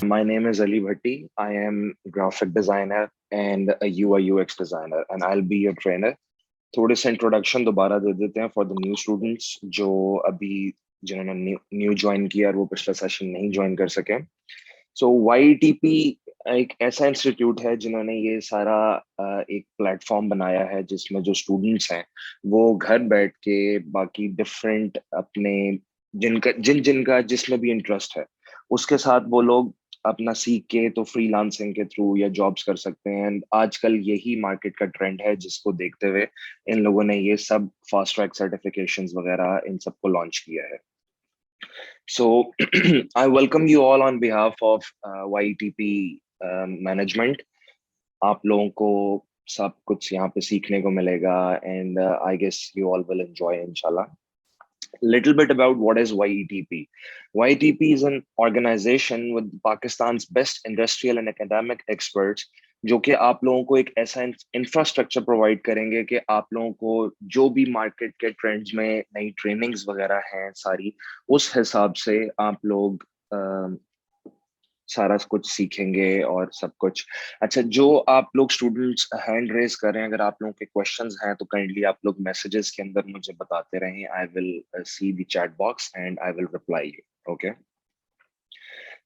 My name is Ali Bhatti. I am graphic designer and a UI UX designer, and I'll be your trainer. थोड़े से introduction दोबारा दे देते हैं for the new students जो अभी जिन्होंने न्यू ज्वाइन किया और वो पिछला सेशन नहीं ज्वाइन कर सके. सो YTP एक ऐसा इंस्टीट्यूट है जिन्होंने ये सारा एक प्लेटफॉर्म बनाया है जिसमें जो स्टूडेंट्स हैं वो घर बैठ के बाकी डिफरेंट अपने जिनका जिसमें भी इंटरेस्ट है उसके साथ वो लोग अपना सीख के तो फ्रीलांसिंग के थ्रू या जॉब्स कर सकते हैं. एंड आजकल यही मार्केट का ट्रेंड है जिसको देखते हुए इन लोगों ने ये सब फास्ट ट्रैक सर्टिफिकेशंस वगैरह इन सबको लॉन्च किया है. So I welcome you all on behalf of YTP management. आप लोगों को सब कुछ यहाँ पे सीखने को मिलेगा and I guess you all will enjoy inshallah. Little bit about what is YETP. YETP is an organization with Pakistan's best industrial and academic experts जो कि आप लोगों को एक ऐसा इंफ्रास्ट्रक्चर प्रोवाइड करेंगे कि आप लोगों को जो भी मार्केट के ट्रेंड्स में नई ट्रेनिंग्स वगैरह हैं सारी उस हिसाब से आप लोग सारा कुछ सीखेंगे और सब कुछ. अच्छा, जो आप लोग स्टूडेंट्स हैंड रेज कर रहे हैं, अगर आप लोगों के क्वेश्चंस हैं तो काइंडली आप लोग मैसेजेस के अंदर मुझे बताते रहें. I will see the chat box and I will reply you. Okay,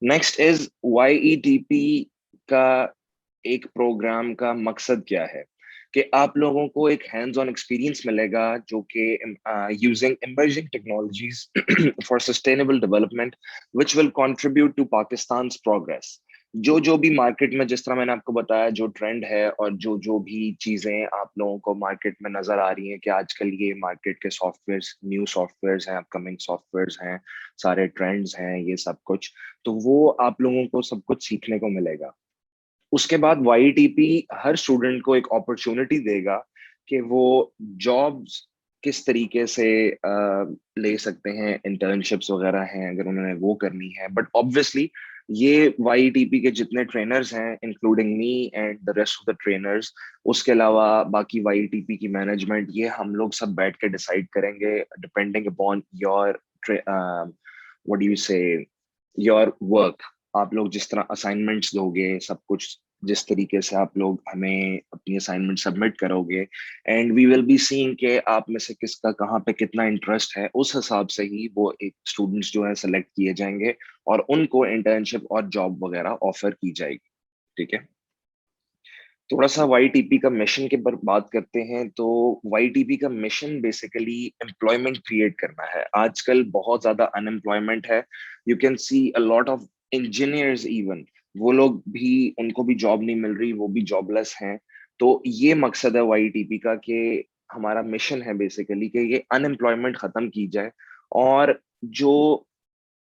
next is YETP का एक प्रोग्राम का मकसद क्या है कि आप लोगों को एक हैंड्स ऑन एक्सपीरियंस मिलेगा जो कि using emerging technologies for sustainable development which will contribute to Pakistan's progress. जो भी मार्केट में, जिस तरह मैंने आपको बताया, जो ट्रेंड है और जो भी चीजें आप लोगों को मार्केट में नजर आ रही हैं कि आजकल ये मार्केट के सॉफ्टवेयर्स, न्यू सॉफ्टवेयर्स हैं, अपकमिंग सॉफ्टवेयर्स हैं, सारे ट्रेंड्स हैं, ये सब कुछ, तो वो आप लोगों को सब कुछ सीखने को मिलेगा. उसके बाद YETP हर स्टूडेंट को एक अपॉर्चुनिटी देगा कि वो जॉब्स किस तरीके से ले सकते हैं. इंटर्नशिप्स वगैरह हैं अगर उन्होंने वो करनी है, बट ऑब्वियसली ये YETP के जितने ट्रेनर्स हैं including me and the rest of the trainers, उसके अलावा बाकी YETP की मैनेजमेंट, ये हम लोग सब बैठ के डिसाइड करेंगे depending upon your what do you से योर वर्क. आप लोग जिस तरह असाइनमेंट्स दोगे, सब कुछ जिस तरीके से आप लोग हमें अपनी असाइनमेंट सबमिट करोगे, and we will be seeing कि आप में से किसका कहाँ पे कितना इंटरेस्ट है, उस हिसाब से ही वो एक स्टूडेंट्स जो है सेलेक्ट किए जाएंगे और उनको इंटर्नशिप और जॉब वगैरह ऑफर की जाएगी. ठीक है, थोड़ा सा YETP का मिशन के पर बात करते हैं. तो YETP का मिशन बेसिकली एम्प्लॉयमेंट क्रिएट करना है. आजकल बहुत ज्यादा अनएम्प्लॉयमेंट है. You can see a lot of engineers even, वो लोग भी, उनको भी जॉब नहीं मिल रही, वो भी जॉबलेस हैं. तो ये मकसद है YETP का कि हमारा मिशन है बेसिकली कि ये अनएम्प्लॉयमेंट खत्म की जाए और जो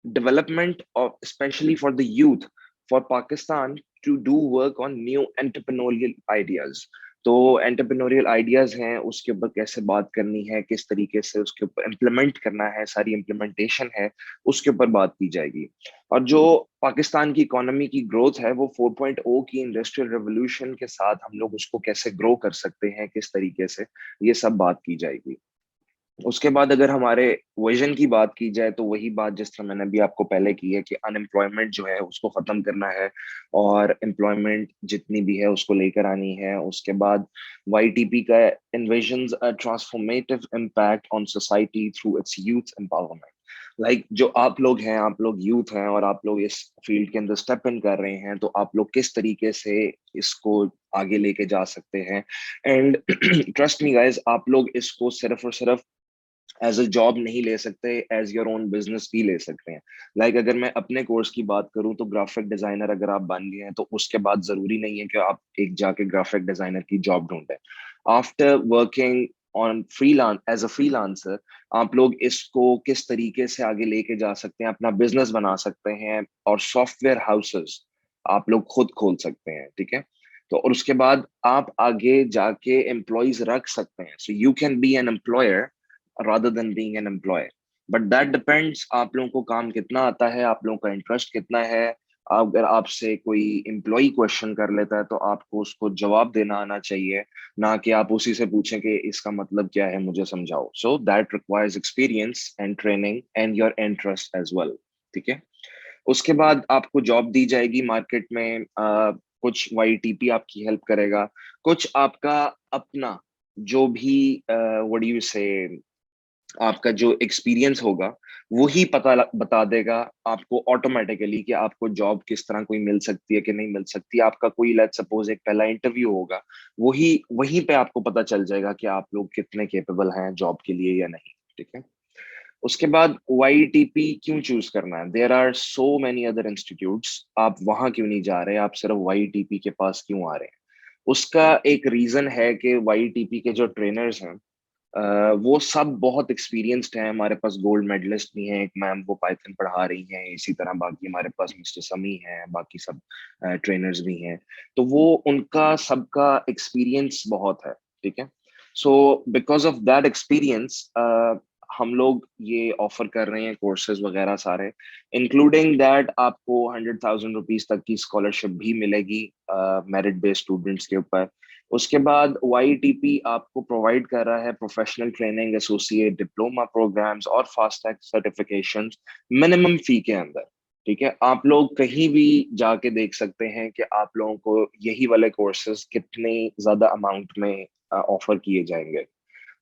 development of especially for the youth for Pakistan to do work on new entrepreneurial ideas. तो एंटरप्रेन्योरियल आइडियाज हैं, उसके ऊपर कैसे बात करनी है, किस तरीके से उसके ऊपर इम्प्लीमेंट करना है, सारी इम्प्लीमेंटेशन है, उसके ऊपर बात की जाएगी. और जो पाकिस्तान की इकोनॉमी की ग्रोथ है वो 4.0 की इंडस्ट्रियल रेवोल्यूशन के साथ हम लोग उसको कैसे ग्रो कर सकते हैं, किस तरीके से, ये सब बात की जाएगी. उसके बाद अगर हमारे विजन की बात की जाए तो वही बात जिस तरह मैंने अभी आपको पहले की है कि अनएम्प्लॉयमेंट जो है उसको खत्म करना है और एम्प्लॉयमेंट जितनी भी है उसको लेकर आनी है. उसके बाद YETP का envisions a transformative impact on society through its youth empowerment. Like जो आप लोग हैं, आप लोग यूथ हैं और आप लोग इस फील्ड के अंदर स्टेप इन कर रहे हैं, तो आप लोग किस तरीके से इसको आगे लेके जा सकते हैं. एंड ट्रस्ट मी गाइस, आप लोग इसको सिर्फ और सिर्फ एज अ जॉब नहीं ले सकते, एज योर ओन बिजनेस भी ले सकते हैं. लाइक अगर मैं अपने कोर्स की बात करूं तो ग्राफिक डिजाइनर अगर आप बन गए हैं तो उसके बाद जरूरी नहीं है कि आप एक जाके ग्राफिक डिजाइनर की जॉब ढूंढें. After working on freelance as a freelancer, आप लोग इसको किस तरीके से आगे लेके जा सकते हैं, अपना बिजनेस बना सकते हैं और सॉफ्टवेयर हाउसेस आप लोग खुद खोल सकते हैं. ठीक है, तो और उसके बाद आप आगे जाके एम्प्लॉयज रख सकते हैं. So you can be an employer rather than being an employer. But that depends आप लोगों को काम कितना आता है, आप लोगों का इंटरेस्ट कितना है. अगर आपसे कोई एम्प्लॉय क्वेश्चन कर लेता है तो आपको उसको जवाब देना आना चाहिए, ना कि आप उसी से पूछें कि इसका मतलब क्या है, मुझे समझाओ. So that requires experience and training and your interest as well. ठीक है, उसके बाद आपको जॉब दी जाएगी मार्केट में, कुछ वाईटीपी आपकी हेल्प करेगा, कुछ आपका अपना जो भी व्हाट डू यू से आपका जो एक्सपीरियंस होगा वो ही बता देगा आपको ऑटोमेटिकली कि आपको जॉब किस तरह कोई मिल सकती है कि नहीं मिल सकती। आपका कोई लेट्स सपोज एक पहला इंटरव्यू होगा, वही वहीं पे आपको पता चल जाएगा कि आप लोग कितने केपेबल हैं जॉब के लिए या नहीं। ठीक है। उसके बाद वाईटीपी क्यों चूज करना है? There are so many other institutes, आप वहां क्यों नहीं जा रहे, आप सिर्फ वाईटीपी के पास क्यों आ रहे हैं? उसका एक रीजन है कि वाईटीपी के जो ट्रेनर्स हैं वो सब बहुत एक्सपीरियंस्ड हैं। हमारे पास गोल्ड मेडलिस्ट भी हैं, एक मैम वो पाइथन पढ़ा रही हैं, इसी तरह बाकी हमारे पास मिस्टर समी हैं, बाकी सब ट्रेनर्स भी हैं। तो वो उनका सबका एक्सपीरियंस बहुत है। ठीक है। So because of that experience हम लोग ये ऑफर कर रहे हैं कोर्सेज वगैरह सारे, इंक्लूडिंग दैट आपको 100,000 रुपीज तक की स्कॉलरशिप भी मिलेगी मेरिट बेस्ड स्टूडेंट्स के ऊपर। उसके बाद वाईटीपी आपको प्रोवाइड कर रहा है professional training, associate diploma programmes और fast track certifications minimum fee के अंदर। ठीक है। आप लोग कहीं भी जाके देख सकते हैं कि आप लोगों को यही वाले कोर्सेज कितने ज्यादा अमाउंट में ऑफर किए जाएंगे।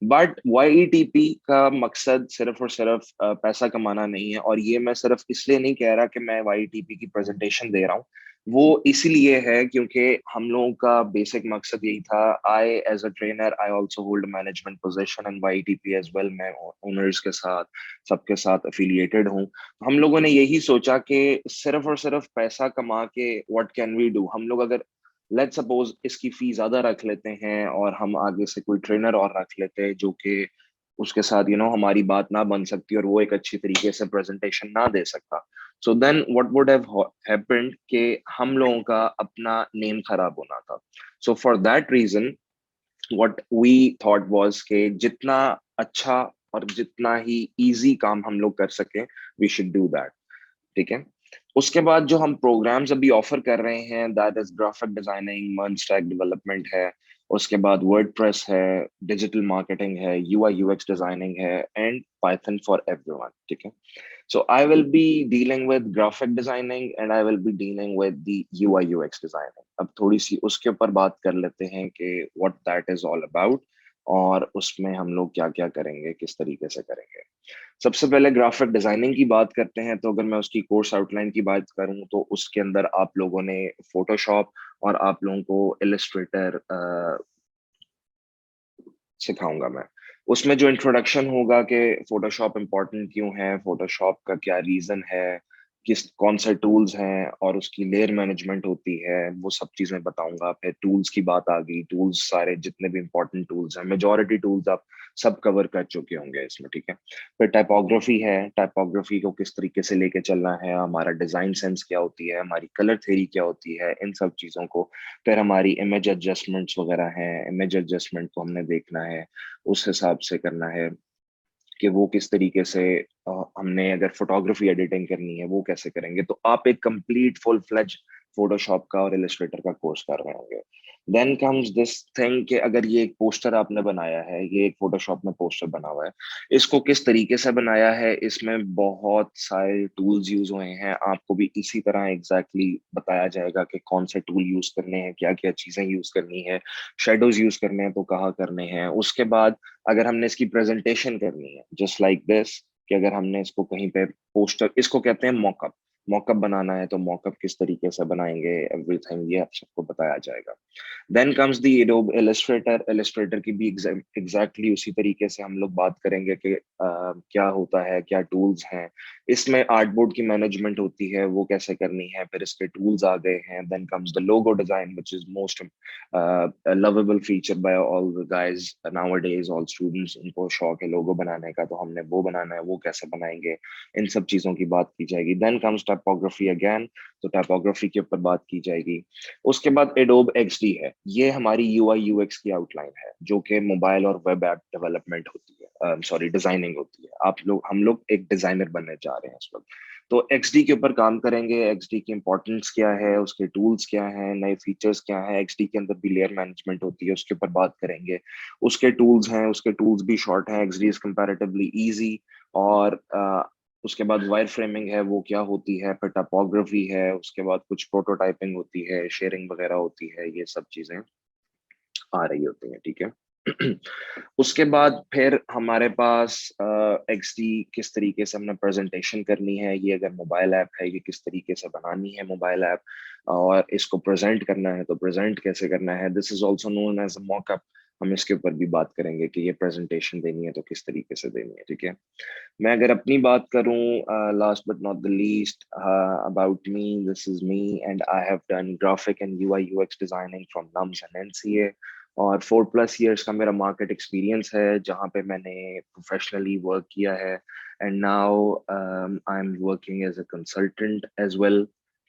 बट वाईटीपी का मकसद सिर्फ और सिर्फ पैसा कमाना नहीं है, और ये मैं सिर्फ इसलिए नहीं कह रहा कि मैं वाईटीपी की प्रेजेंटेशन दे रहा हूँ। वो इसलिए है क्योंकि हम लोगों का बेसिक मकसद यही था। I as a trainer I also hold management position in YTP as well. मैं ओनर्स के साथ सबके साथ अफिलिएटेड हूँ। हम लोगों ने यही सोचा कि सिर्फ और सिर्फ पैसा कमा के व्हाट कैन वी डू। हम लोग अगर लेट्स सपोज इसकी फी ज्यादा रख लेते हैं और हम आगे से कोई ट्रेनर और रख लेते हैं जो कि उसके साथ हमारी बात ना बन सकती और वो एक अच्छी तरीके से प्रेजेंटेशन ना दे सकता, so then what would have happened कि हम लोगों का अपना नेम खराब होना था। So for that reason what we thought was कि जितना अच्छा और जितना ही इजी काम हम लोग कर सके वी शुड डू दैट। ठीक है। उसके बाद जो हम प्रोग्राम्स अभी ऑफर कर रहे हैं that is graphic designing, merge stack development है, उसके बाद वर्डप्रेस है, डिजिटल मार्केटिंग है, यूआई यूएक्स डिजाइनिंग है, एंड पाइथन फॉर एवरीवन। ठीक है। So I will be dealing with graphic designing and I will be dealing with the UI UX designing. अब थोड़ी सी उसके ऊपर बात कर लेते हैं कि what that is all about और उसमें हम लोग क्या क्या करेंगे, किस तरीके से करेंगे। सबसे पहले ग्राफिक डिजाइनिंग की बात करते हैं, तो अगर मैं उसकी कोर्स आउटलाइन की बात करूं तो उसके अंदर आप लोगों ने फोटोशॉप और आप लोगों को इलस्ट्रेटर सिखाऊंगा मैं। उसमें जो इंट्रोडक्शन होगा कि फोटोशॉप इंपॉर्टेंट क्यों है, फोटोशॉप का क्या रीजन है, किस कौन से टूल्स हैं और उसकी लेयर मैनेजमेंट होती है, वो सब चीजें बताऊंगा। फिर टूल्स की बात आ गई, टूल्स सारे जितने भी इंपॉर्टेंट टूल्स हैं, मेजॉरिटी टूल्स आप सब कवर कर चुके होंगे इसमें। ठीक है। फिर टाइपोग्राफी है, टाइपोग्राफी को किस तरीके से लेके चलना है, हमारा डिजाइन सेंस क्या होती है, हमारी कलर थ्योरी क्या होती है, इन सब चीजों को। फिर हमारी इमेज एडजस्टमेंट्स वगैरह हैं, इमेज एडजस्टमेंट को हमने देखना है, उस हिसाब से करना है कि वो किस तरीके से हमने अगर फोटोग्राफी एडिटिंग करनी है वो कैसे करेंगे। तो आप एक कंप्लीट फुल फ्लेज फोटोशॉप का और इलस्ट्रेटर का कोर्स कर रहे होंगे। देन कम्स दिस थिंग कि अगर ये एक पोस्टर आपने बनाया है, ये एक फोटोशॉप में पोस्टर बना हुआ है, इसको किस तरीके से बनाया है, इसमें बहुत सारे टूल्स यूज हुए हैं। आपको भी इसी तरह एग्जैक्टली बताया जाएगा कि कौन से टूल यूज करने हैं, क्या क्या चीजें यूज करनी है, शेडोज यूज करने हैं तो कहाँ करने हैं। उसके बाद अगर हमने इसकी प्रेजेंटेशन करनी है जस्ट लाइक दिस, कि अगर हमने इसको कहीं पे पोस्टर, इसको कहते हैं मॉकअप, मॉकअप बनाना है तो मॉकअप किस तरीके से बनाएंगे, एवरीथिंग ये आप सबको बताया जाएगा। Then comes the Adobe Illustrator. Illustrator की भी एग्जैक्टली उसी तरीके से हम लोग बात करेंगे कि क्या होता है, क्या टूल्स हैं इसमें। आर्टबोर्ड की मैनेजमेंट होती है वो कैसे करनी है, फिर इसके टूल्स आ गए हैं। Then comes the logo design which is most lovable feature by all the guys nowadays, all students, उनको शौक है लोगो बनाने का, तो हमने वो बनाना है, वो कैसे बनाएंगे, इन सब चीजों की बात की जाएगी। देन कम्स टाइपोग्राफी अगेन, तो टाइपोग्राफी के ऊपर बात की जाएगी। उसके बाद एडोब एक्सडी है, ये हमारी यूआई यूएक्स की आउटलाइन है जो कि मोबाइल और वेब ऐप डेवलपमेंट होती है, सॉरी डिजाइनिंग होती है। हम लोग एक डिजाइनर बनने जा रहे हैं इस वक्त। तो एक्सडी के ऊपर काम करेंगे, एक्सडी की इंपॉर्टेंस क्या है, उसके टूल्स क्या हैं, नए फीचर्स क्या हैं, एक्सडी के अंदर भी लेयर मैनेजमेंट होती है उसके ऊपर बात करेंगे। उसके टूल्स हैं, उसके टूल्स भी शॉर्ट हैं, एक्सडी इज कंपैरेटिवली इजी। और उसके बाद वायर फ्रेमिंग है, वो क्या होती है, फिर टपोग्राफी है, उसके बाद कुछ प्रोटोटाइपिंग होती है, शेयरिंग वगैरह होती है, ये सब चीजें आ रही होती हैं, ठीक है। उसके बाद फिर हमारे पास XD किस तरीके से हमने प्रेजेंटेशन करनी है, ये अगर मोबाइल ऐप है, ये किस तरीके से बनानी है मोबाइल ऐप, और इसको प्रेजेंट करना है तो प्रेजेंट कैसे करना है, this is also known as a mockup. हम इसके ऊपर भी बात करेंगे कि ये प्रेजेंटेशन देनी है तो किस तरीके से देनी है, ठीक है। मैं अगर अपनी बात करूं, last but not the least, about me, this is me and I have done graphic and UI UX designing from nums and NCA, और 4+ इयर्स का मेरा मार्केट एक्सपीरियंस है जहाँ पे मैंने प्रोफेशनली वर्क किया है। And now I am working as a consultant as well.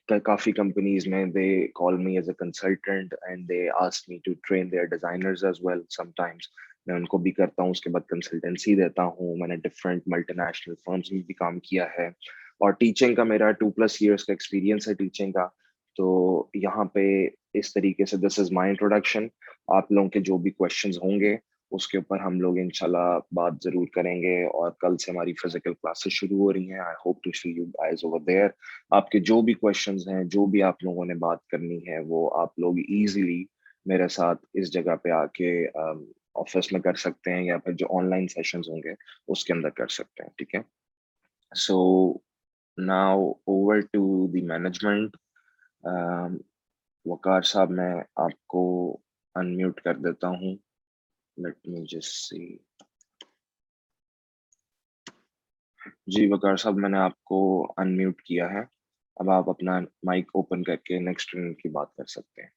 काफी कंपनीज में they call me as a consultant and they ask me to train their designers as well sometimes. मैं उनको भी करता हूँ, उसके बाद कंसल्टेंसी देता हूँ। मैंने डिफरेंट मल्टीनेशनल फर्म्स में भी काम किया है, और टीचिंग का मेरा 2+ इयर्स का एक्सपीरियंस है टीचिंग का। तो यहाँ पे इस तरीके से दिस इज माय इंट्रोडक्शन। आप लोगों के जो भी क्वेश्चंस होंगे उसके ऊपर हम लोग इंशाल्लाह बात जरूर करेंगे, और कल से हमारी फिजिकल क्लासेस शुरू हो रही हैं। I hope to see you guys over there. आपके जो भी क्वेश्चंस हैं, जो भी आप लोगों ने बात करनी है, वो आप लोग इजीली मेरे साथ इस जगह पे आके ऑफिस में कर सकते हैं, या फिर जो ऑनलाइन सेशंस होंगे उसके अंदर कर सकते हैं, ठीक है। So now over to the management. Waqar साहब, मैं आपको अनम्यूट कर देता हूँ। Let me just see. जी वकार साहब, मैंने आपको अनम्यूट किया है। अब आप अपना माइक ओपन करके नेक्स्ट ट्रेनिंग की बात कर सकते हैं।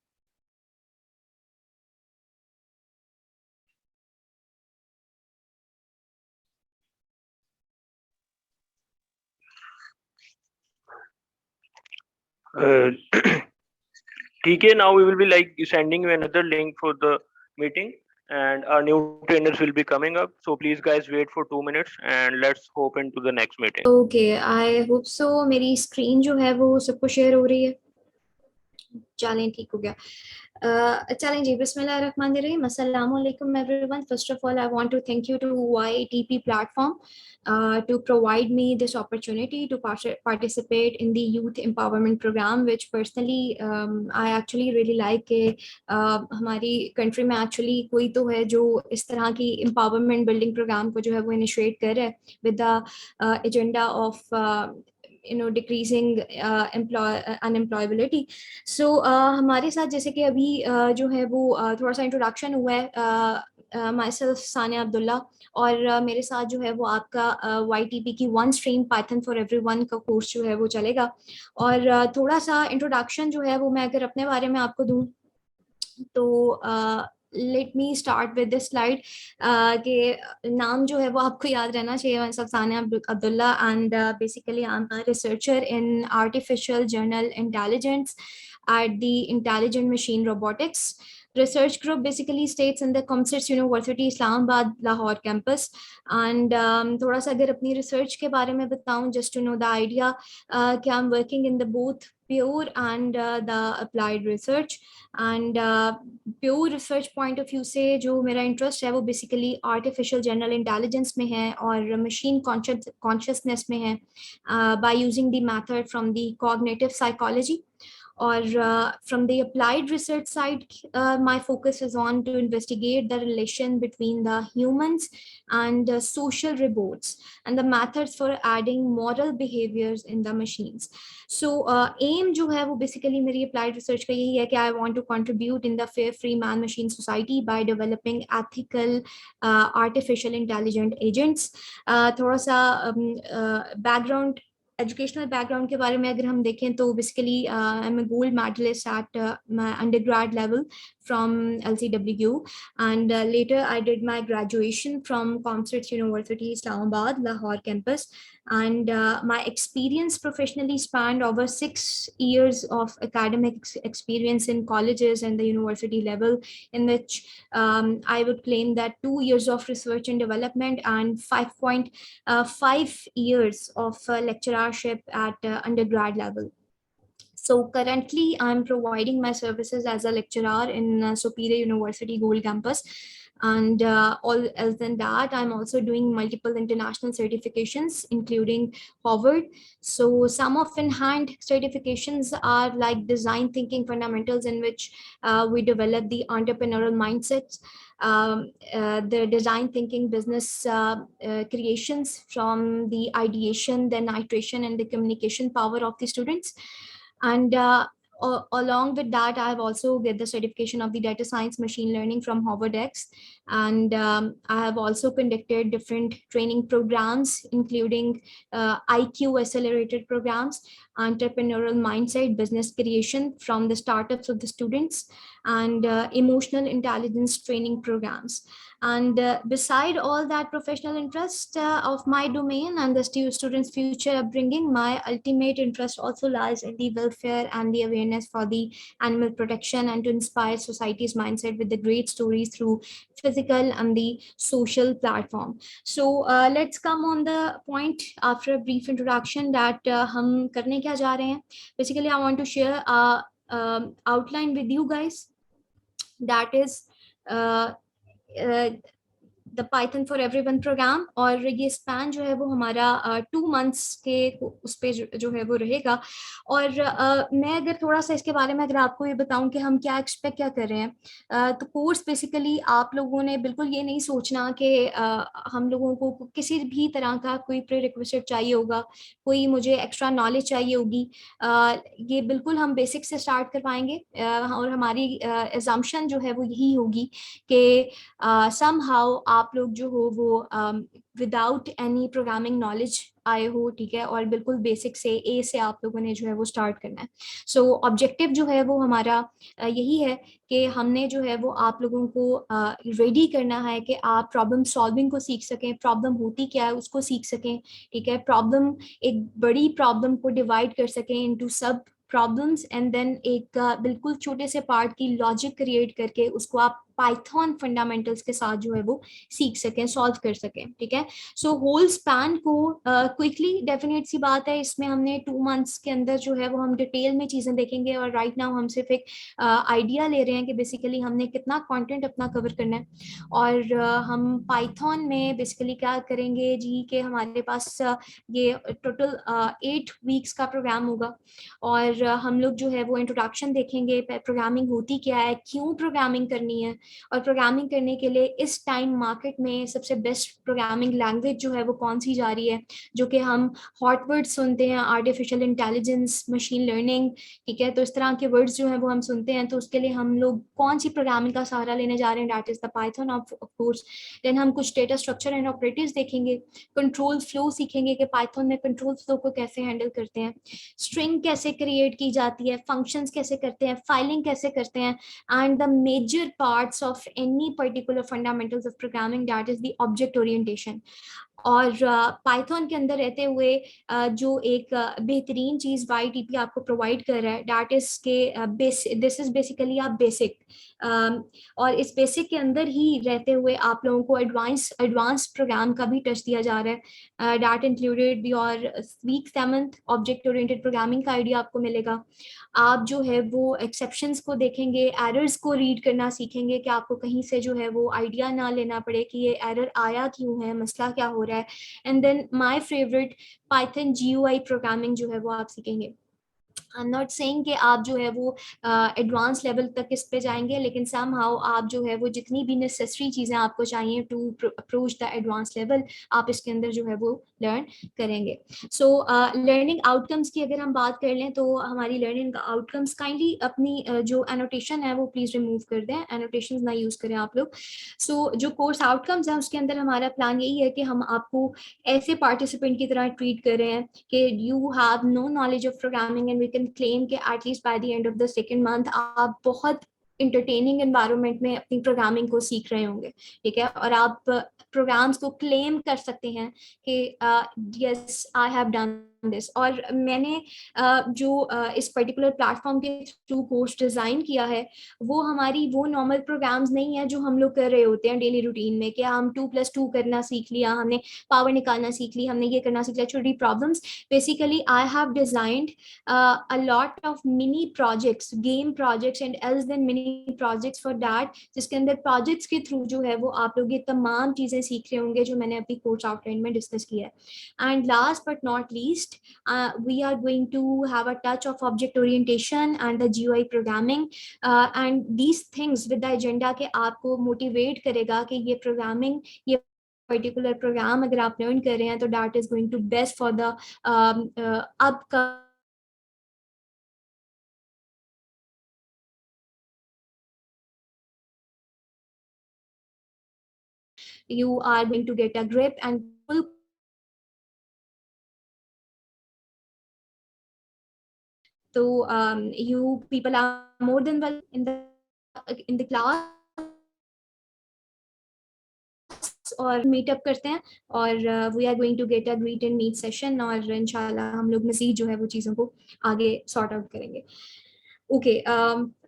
TK, now we will be like sending you another link for the meeting, and our new trainers will be coming up. So please guys wait for 2 minutes and let's hop into the next meeting. Okay, I hope so. मेरी screen जो है वो सबको share हो रही है। चलें, ठीक हो गया। चलें जी, बिस्मिल्लाहिर्रहमानिर्रहीम, अस्सलाम वालेकुम everyone. First of all, I want to thank you to YTP platform to provide me this opportunity to participate in the youth empowerment program, which personally I actually really like के हमारी कंट्री में actually कोई तो है जो इस तरह की empowerment building program को जो है वो इनिशिएट कर रहा है with the agenda of decreasing unemployability. So हमारे साथ जैसे कि अभी जो है वो थोड़ा सा इंट्रोडक्शन हुआ है, माई सेल्फ सानिया अब्दुल्ला, और मेरे साथ जो है वो आपका YTP की one stream Python for everyone का कोर्स जो है वो चलेगा। और थोड़ा सा इंट्रोडक्शन जो है वो मैं अगर अपने बारे में आपको दूं तो let me start with this slide के नाम जो है वो आपको याद रहना चाहिए, Sania Abdullah, and basically I am a researcher in artificial general intelligence at the Intelligent Machine Robotics research group. Basically states in the Comsits University Islamabad Lahore campus. And थोड़ा सा अगर अपनी रिसर्च के बारे में बताऊं, just to know the idea, कि I'm working in the both pure and the applied research. And pure research point of view से जो मेरा इंटरेस्ट है वो बेसिकली आर्टिफिशियल जनरल इंटेलिजेंस में है और मशीन कॉन्शियसनेस में है, by using the method from the cognitive psychology. Or from the applied research side, my focus is on to investigate the relation between the humans and social robots and the methods for adding moral behaviors in the machines. So aim जो है वो basically मेरी applied research का यही है कि I want to contribute in the fair free man machine society by developing ethical artificial intelligent agents. थोड़ा सा background, एजुकेशनल बैकग्राउंड के बारे में अगर हम देखें तो basically I am a gold medalist at my undergrad level from LCWU, and later I did my graduation from Comsits University Islamabad Lahore campus, and my experience professionally spanned over 6 years of academic experience in colleges and the university level, in which I would claim that 2 years of research and development and 5.5 years of lecturership at undergrad level. So currently I'm providing my services as a lecturer in Superior University Gold Campus. And all else than that, I'm also doing multiple international certifications, including Harvard. So some of in hand certifications are like design thinking fundamentals, in which we develop the entrepreneurial mindsets, the design thinking business creations from the ideation, then iteration, and the communication power of the students. And along with that, I have also get the certification of the data science machine learning from Harvard X. And I have also conducted different training programs, including IQ accelerated programs, entrepreneurial mindset, business creation from the startups of the students, and emotional intelligence training programs. And beside all that professional interest of my domain and the students' future upbringing, my ultimate interest also lies in the welfare and the awareness for the animal protection, and to inspire society's mindset with the great stories through physical and the social platform. So let's come on the point after a brief introduction that हम करने क्या जा रहे हैं. Basically, I want to share a outline with you guys. That is uh, the Python for everyone program. और ये span जो है वो हमारा 2 months के उस पे जो है वो रहेगा. और मैं अगर थोड़ा सा इसके बारे में अगर आपको ये बताऊं कि हम क्या एक्सपेक्ट क्या कर रहे हैं, तो कोर्स बेसिकली आप लोगों ने बिल्कुल ये नहीं सोचना कि हम लोगों को किसी भी तरह का कोई प्री रिक्विजिट चाहिए होगा, कोई मुझे एक्स्ट्रा नॉलेज चाहिए होगी. ये बिल्कुल हम बेसिक से स्टार्ट करवाएंगे. और हमारी एजम्पशन जो है वो यही होगी कि somehow आप लोग जो हो वो विदाउट एनी प्रोग्रामिंग नॉलेज आए हो, ठीक है, और बिल्कुल बेसिक से ए से आप लोगों ने जो है वो स्टार्ट करना है. सो ऑब्जेक्टिव जो है वो हमारा यही है कि हमने जो है वो आप लोगों को रेडी करना है कि आप प्रॉब्लम सॉल्विंग को सीख सकें, प्रॉब्लम होती क्या है उसको सीख सकें, ठीक है, प्रॉब्लम एक बड़ी प्रॉब्लम को डिवाइड कर सकें इनटू सब प्रॉब्लम्स, एंड देन एक बिल्कुल छोटे से पार्ट की लॉजिक क्रिएट करके उसको आप पाइथन फंडामेंटल्स के साथ जो है वो सीख सकें, सॉल्व कर सकें, ठीक है. सो होल स्पैन को क्विकली, डेफिनेट सी बात है, इसमें हमने 2 months के अंदर जो है वो हम डिटेल में चीजें देखेंगे. और राइट नाउ हम सिर्फ एक आइडिया ले रहे हैं कि बेसिकली हमने कितना कंटेंट अपना कवर करना है. और हम पाइथन में बेसिकली क्या करेंगे जी कि हमारे पास ये टोटल 8 weeks का प्रोग्राम होगा. और हम लोग जो है वो इंट्रोडक्शन देखेंगे, प्रोग्रामिंग होती क्या है, क्यों प्रोग्रामिंग करनी है, और प्रोग्रामिंग करने के लिए इस टाइम मार्केट में सबसे बेस्ट प्रोग्रामिंग लैंग्वेज जो है वो कौन सी जा रही है, जो कि हम हॉट वर्ड्स सुनते हैं, आर्टिफिशियल इंटेलिजेंस, मशीन लर्निंग, ठीक है. तो इस तरह के वर्ड्स जो है वो हम सुनते हैं. तो उसके लिए हम लोग कौन सी प्रोग्रामिंग का सहारा लेने जा रहे हैं, that is the Python of course. Then हम कुछ डेटा स्ट्रक्चर एंड ऑपरेटर्स देखेंगे, कंट्रोल फ्लो सीखेंगे कि पाइथन में कंट्रोल फ्लो को कैसे हैंडल करते हैं, स्ट्रिंग कैसे क्रिएट की जाती है, फंक्शंस कैसे करते हैं, फाइलिंग कैसे करते हैं, and the major parts of any particular fundamentals of programming, that is the object orientation. और पाइथन के अंदर रहते हुए जो एक बेहतरीन चीज YTP आपको प्रोवाइड कर रहा है, दैट इज के दिस इज बेसिकली आप बेसिक, और इस बेसिक के अंदर ही रहते हुए आप लोगों को एडवांस प्रोग्राम का भी टच दिया जा रहा है. That included your week 7th object oriented programming का आइडिया आपको मिलेगा. आप जो है वो एक्सेप्शंस को देखेंगे, एरर्स को रीड करना सीखेंगे कि आपको कहीं से जो है वो आइडिया ना लेना पड़े कि ये एरर आया क्यों है, मसला क्या हो रहा है. And then my favourite Python GUI programming जो है वो आप सीखेंगे. आई एम नॉट सेइंग कि आप जो है वो एडवांस लेवल तक इस पे जाएंगे, लेकिन समहाउ आप जो है वो जितनी भी नेसेसरी चीजें आपको चाहिए to approach the advance level, आप इसके अंदर जो है वो लर्न करेंगे. सो लर्निंग आउटकम्स की अगर हम बात कर लें तो हमारी लर्निंग आउटकम्स, काइंडली अपनी जो एनोटेशन है वो प्लीज रिमूव कर दें, एनोटेशन ना यूज करें आप लोग. सो जो कोर्स आउटकम्स है उसके अंदर हमारा प्लान यही है कि हम आपको ऐसे पार्टिसिपेंट की तरह ट्रीट कर रहे हैं कि you have no knowledge of programming and we can claim कि at least by the end of the second month आप बहुत इंटरटेनिंग एनवायरनमेंट में अपनी प्रोग्रामिंग को सीख रहे होंगे, ठीक है. और आप प्रोग्राम्स को क्लेम कर सकते हैं कि yes I have done this. और मैंने जो इस पर्टिकुलर प्लेटफॉर्म के थ्रू कोर्स डिज़ाइन किया है वो हमारी वो नॉर्मल प्रोग्राम्स नहीं है जो हम लोग कर रहे होते हैं डेली रूटीन में, कि हम 2+2 करना सीख लिया, हमने पावर निकालना सीख ली, हमने ये करना सीख लिया, छोटी problems. Basically I have designed a lot of mini projects, game projects and else then mini projects for that, जिसके अंदर प्रोजेक्ट्स के थ्रू जो है वो आप लोग ये तमाम चीजें सीख रहे होंगे जो मैंने अपनी कोर्स आउटलाइन में डिस्कस किया है। And last but not least, we are going to have a touch of object orientation and the GUI programming, and these things with the agenda के आपको मोटिवेट करेगा कि ये प्रोग्रामिंग, ये पर्टिकुलर प्रोग्राम अगर आप लर्न कर रहे हैं तो that is going to best for the आपका you are going to get a grip and full. So you people are more than well in the class और मीटअप करते हैं, और we are going to get a greet and meet session, और इंशाल्लाह हम लोग मज़ीद जो है वो चीज़ों को आगे सॉर्ट आउट करेंगे। Okay,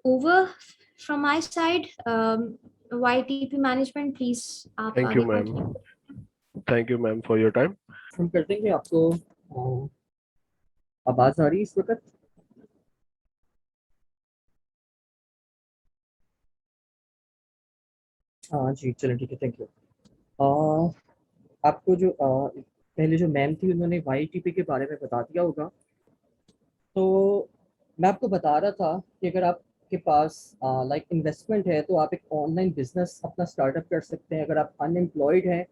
over from my side, YTP management please आप थैंक आगे you ma'am, thank you ma'am for your time. हम कर देंगे आपको। आवाज आ रही है इस वक्त? हाँ जी, चलें ठीक है, थैंक यू। आपको जो पहले जो मैम थी उन्होंने YTP के बारे में बता दिया होगा। तो मैं आपको बता रहा था कि अगर आपके पास लाइक इन्वेस्टमेंट है तो आप एक ऑनलाइन बिजनेस अपना स्टार्टअप कर सकते हैं। अगर आप अनएम्प्लॉयड हैं,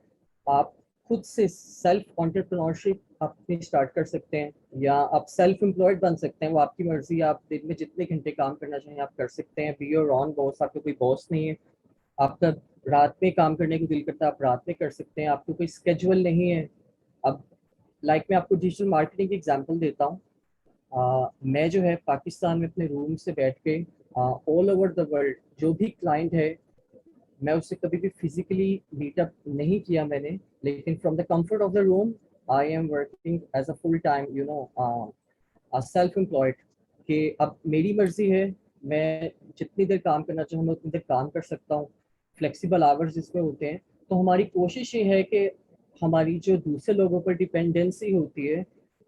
आप खुद से सेल्फ एंटरप्रेन्योरशिप अपनी स्टार्ट कर सकते हैं, या आप सेल्फ एम्प्लॉयड बन सकते हैं, वो आपकी मर्जी। आप दिन में जितने घंटे काम करना चाहें आप कर सकते हैं। बी योर ओन बॉस, आपका कोई बॉस नहीं है। आपका रात में काम करने को दिल करता है आप रात में कर सकते हैं, आपको कोई स्केड्यूल नहीं है। अब लाइक मैं आपको डिजिटल मार्केटिंग की एग्जांपल देता हूँ। मैं जो है पाकिस्तान में अपने रूम से बैठ के ऑल ओवर द वर्ल्ड जो भी क्लाइंट है मैं उससे कभी भी फिजिकली मीटअप नहीं किया मैंने, लेकिन from the comfort of the room I am working as a full time you know self employed. कि अब मेरी मर्जी है, मैं जितनी देर काम करना चाहूँ मैं उतनी देर काम कर सकता हूँ। फ्लेक्सिबल आवर्स जिसमें होते हैं। तो हमारी कोशिश ये है कि हमारी जो दूसरे लोगों पर डिपेंडेंसी होती है,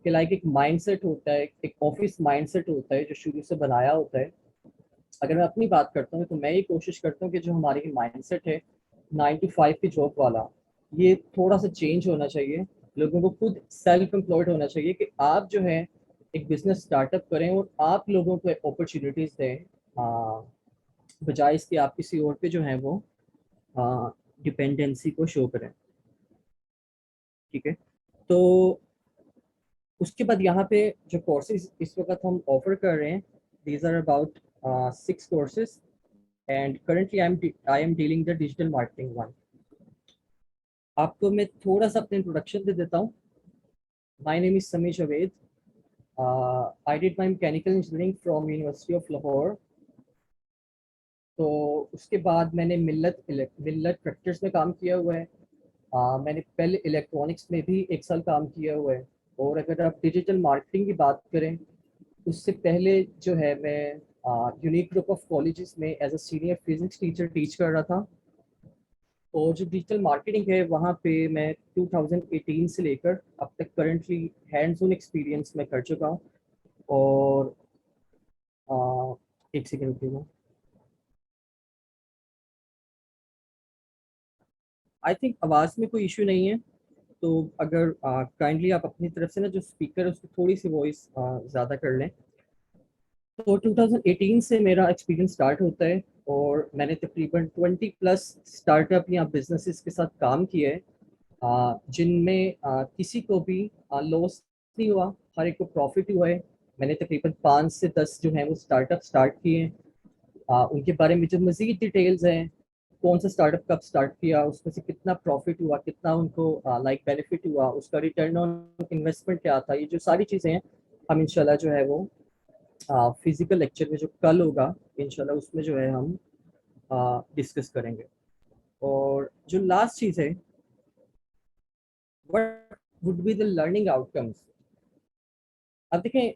कि लाइक एक माइंडसेट होता है, एक ऑफिस माइंडसेट होता है जो शुरू से बनाया होता है। अगर मैं अपनी बात करता हूँ तो मैं ये कोशिश करता हूँ कि जो हमारी माइंडसेट है 9 to 5 की जॉब वाला, ये थोड़ा सा चेंज होना चाहिए। लोगों को खुद सेल्फ एम्प्लॉयड होना चाहिए कि आप जो है एक बिजनेस स्टार्टअप करें और आप लोगों को अपॉर्चुनिटीज़ दें, बजाय इसके आप किसी और पे जो है वो डिपेंडेंसी को शो करें। ठीक है, तो उसके बाद यहाँ पे जो कोर्सेज इस वक्त हम ऑफर कर रहे हैं, these are about 6 courses and currently I am dealing the digital marketing one. आपको मैं थोड़ा सा अपना इंट्रोडक्शन दे देता हूँ। माय नेम इज समी Javed. I did my mechanical engineering from university of Lahore. तो उसके बाद मैंने मिल्लत ट्रैक्टर्स में काम किया हुआ है। मैंने पहले इलेक्ट्रॉनिक्स में भी 1 साल काम किया हुआ है। और अगर आप डिजिटल मार्केटिंग की बात करें, उससे पहले जो है मैं यूनिक ग्रुप ऑफ कॉलेजेस में as a senior physics teacher teach कर रहा था। और जो डिजिटल मार्केटिंग है वहाँ पे मैं 2018 से लेकर अब तक करंटली हैंड्स ऑन एक्सपीरियंस में कर चुका हूँ। और एक सेकेंड रुकिएगा। आई थिंक आवाज़ में कोई इशू नहीं है, तो अगर काइंडली आप अपनी तरफ से ना जो स्पीकर है उसकी थोड़ी सी वॉइस ज़्यादा कर लें। तो 2018 से मेरा एक्सपीरियंस स्टार्ट होता है और मैंने तकरीबन 20+ स्टार्टअप या बिजनेसेस के साथ काम किया है, जिनमें किसी को भी लॉस नहीं हुआ, हर एक को प्रॉफिट हुआ है। मैंने तकरीबन 5 से 10 जो है वो स्टार्टअप स्टार्ट किए हैं। उनके बारे में जो मज़ीद डिटेल्स हैं, कौन सा स्टार्टअप कब स्टार्ट किया, उसमें से कितना प्रॉफिट हुआ, कितना उनको लाइक बेनिफिट हुआ, उसका रिटर्न ऑन इन्वेस्टमेंट क्या था, ये जो सारी चीज़ें हैं हम इंशाल्लाह जो है वो फिजिकल लेक्चर में जो कल होगा इंशाल्लाह उसमें जो है हम डिस्कस करेंगे। और जो लास्ट चीज़ है, what would be the learning outcomes. अब देखें,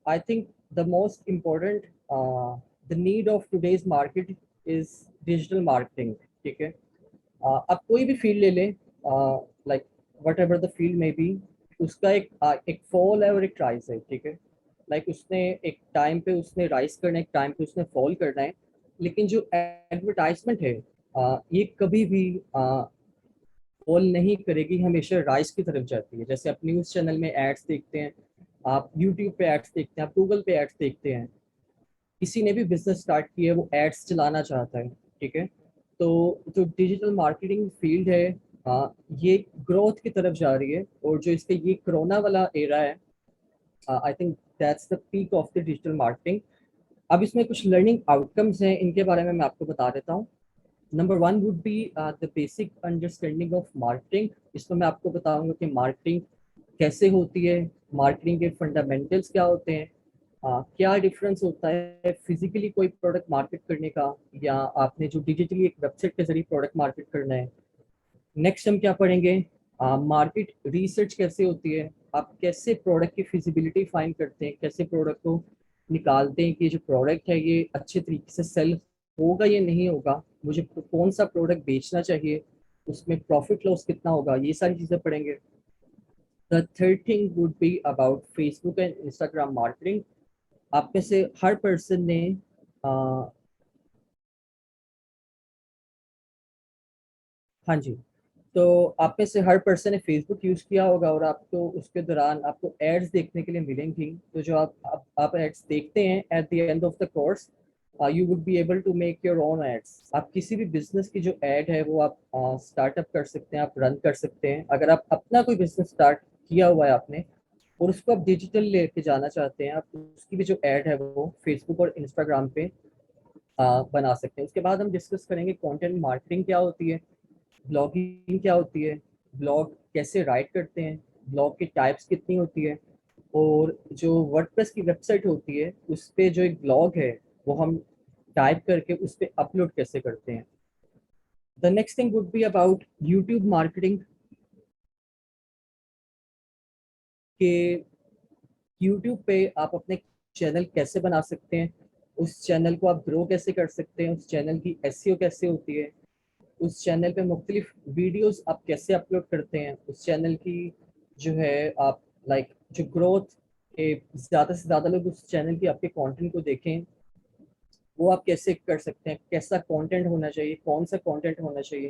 I think the most important the need of today's market is digital marketing, ठीक है। अब कोई भी फील्ड ले लें, like what ever the field में बी, उसका एक फॉल है और एक राइज है, ठीक है। लाइक उसने एक टाइम पे उसने राइज करना है, एक टाइम पे उसने फॉल करना है, लेकिन जो एडवर्टाइजमेंट है ये कभी भी फॉल नहीं करेगी, हमेशा राइज की तरफ जाती है। जैसे आप न्यूज़ चैनल में एड्स देखते हैं, आप यूट्यूब पे एड्स देखते हैं, आप गूगल पे एड्स देखते हैं, किसी ने भी बिजनेस स्टार्ट किया है वो एड्स चलाना चाहता है, ठीक है। तो जो डिजिटल मार्केटिंग फील्ड है ये ग्रोथ की तरफ जा रही है, और जो इसके ये कोरोना वाला एरा है, I think that's the peak of the digital marketing. अब इसमें कुछ लर्निंग आउटकम्स हैं, इनके बारे में मैं आपको बता देता हूँ। Number one would be the basic understanding of marketing. इसमें मैं आपको बताऊंगा कि मार्केटिंग कैसे होती है, मार्केटिंग के फंडामेंटल्स क्या होते हैं, क्या डिफरेंस होता है फिजिकली कोई प्रोडक्ट मार्केट करने का, या आपने जो डिजिटली एक वेबसाइट के जरिए प्रोडक्ट मार्केट करना है। नेक्स्ट हम क्या पढ़ेंगे, मार्केट रिसर्च कैसे होती है, आप कैसे प्रोडक्ट की फिजिबिलिटी फाइंड करते हैं, कैसे प्रोडक्ट को निकालते हैं कि जो प्रोडक्ट है ये अच्छे तरीके से सेल होगा या नहीं होगा, मुझे कौन सा प्रोडक्ट बेचना चाहिए, उसमें प्रॉफिट लॉस कितना होगा, ये सारी चीज़ें पढ़ेंगे। The third thing would be about Facebook and Instagram marketing. आप में से हर पर्सन ने हाँ जी, तो आप में से हर पर्सन ने फेसबुक यूज़ किया होगा, और आपको उसके दौरान आपको एड्स देखने के लिए मिलेंगी। तो जो आप एड्स देखते हैं at the end of the course, you would be able to make your own ads. आप किसी भी बिजनेस की जो एड है वो आप स्टार्टअप कर सकते हैं, आप रन कर सकते हैं। अगर आप अपना कोई बिजनेस स्टार्ट किया हुआ है आपने, और उसको आप डिजिटल लेके जाना चाहते हैं, आप उसकी भी जो एड है वो फेसबुक और इंस्टाग्राम पे बना सकते हैं। उसके बाद हम डिस्कस करेंगे कंटेंट मार्केटिंग क्या होती है, ब्लॉगिंग क्या होती है, ब्लॉग कैसे राइट करते हैं, ब्लॉग की टाइप्स कितनी होती है, और जो वर्डप्रेस की वेबसाइट होती है उस पे जो एक ब्लॉग है वो हम टाइप करके उस पे अपलोड कैसे करते हैं। The next thing would be about YouTube marketing, के यूट्यूब पे आप अपने चैनल कैसे बना सकते हैं, उस चैनल को आप ग्रो कैसे कर सकते हैं, उस चैनल की एसईओ कैसे होती है, उस चैनल पे मुख्तलिफ वीडियोस आप कैसे अपलोड करते हैं, उस चैनल की जो है आप लाइक जो ग्रोथ के ज़्यादा से ज़्यादा लोग उस चैनल की आपके कंटेंट को देखें, वो आप कैसे कर सकते हैं, कैसा कंटेंट होना चाहिए, कौन सा कंटेंट होना चाहिए,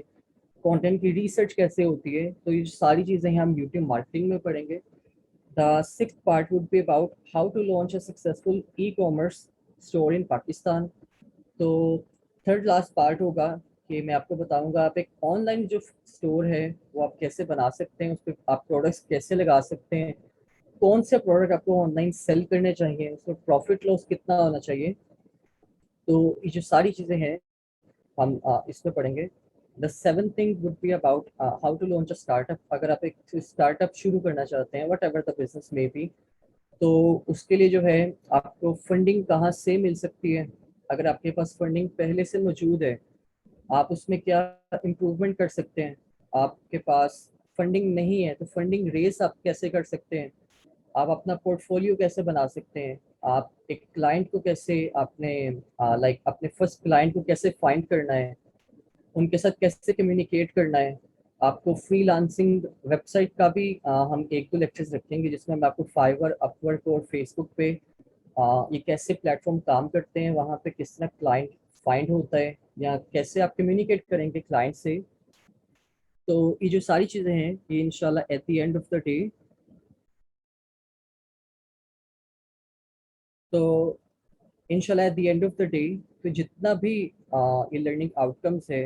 कंटेंट की रिसर्च कैसे होती है। तो ये सारी चीज़ें हम यूट्यूब मार्केटिंग में पढ़ेंगे। The sixth part would be about how to launch a successful e commerce store in Pakistan. तो थर्ड लास्ट पार्ट होगा कि मैं आपको बताऊंगा आप एक ऑनलाइन जो स्टोर है वो आप कैसे बना सकते हैं, उस पर आप प्रोडक्ट्स कैसे लगा सकते हैं, कौन से प्रोडक्ट आपको ऑनलाइन सेल करने चाहिए, उसमें प्रॉफिट लॉस कितना होना चाहिए। तो ये जो सारी चीज़ें हैं हम इसमें पढ़ेंगे। The seven thing would be about how to launch a startup. अगर आप एक स्टार्टअप शुरू करना चाहते हैं, वट एवर द बिजनेस में बी, तो उसके लिए जो है आपको फंडिंग कहाँ से मिल सकती है। अगर आपके पास फंडिंग पहले से मौजूद है, आप उसमें क्या इम्प्रूवमेंट कर सकते हैं। आपके पास फंडिंग नहीं है तो फंडिंग रेस आप कैसे कर सकते हैं, आप अपना पोर्टफोलियो कैसे बना सकते हैं, आप एक क्लाइंट को कैसे आपने लाइक अपने फर्स्ट क्लाइंट को कैसे फाइंड करना है, उनके साथ कैसे कम्युनिकेट करना है। आपको फ्रीलांसिंग वेबसाइट का भी हम एक दो लेक्चर्स रखेंगे, जिसमें मैं आपको फाइवर, अपवर्क और फेसबुक पे ये कैसे प्लेटफॉर्म काम करते हैं, वहाँ पे किस तरह क्लाइंट फाइंड होता है, या कैसे आप कम्युनिकेट करेंगे क्लाइंट से। तो ये जो सारी चीज़ें हैं ये इंशाल्लाह at the end of the day, तो इंशाल्लाह at the end of the day, तो जितना भी ये लर्निंग आउटकम्स है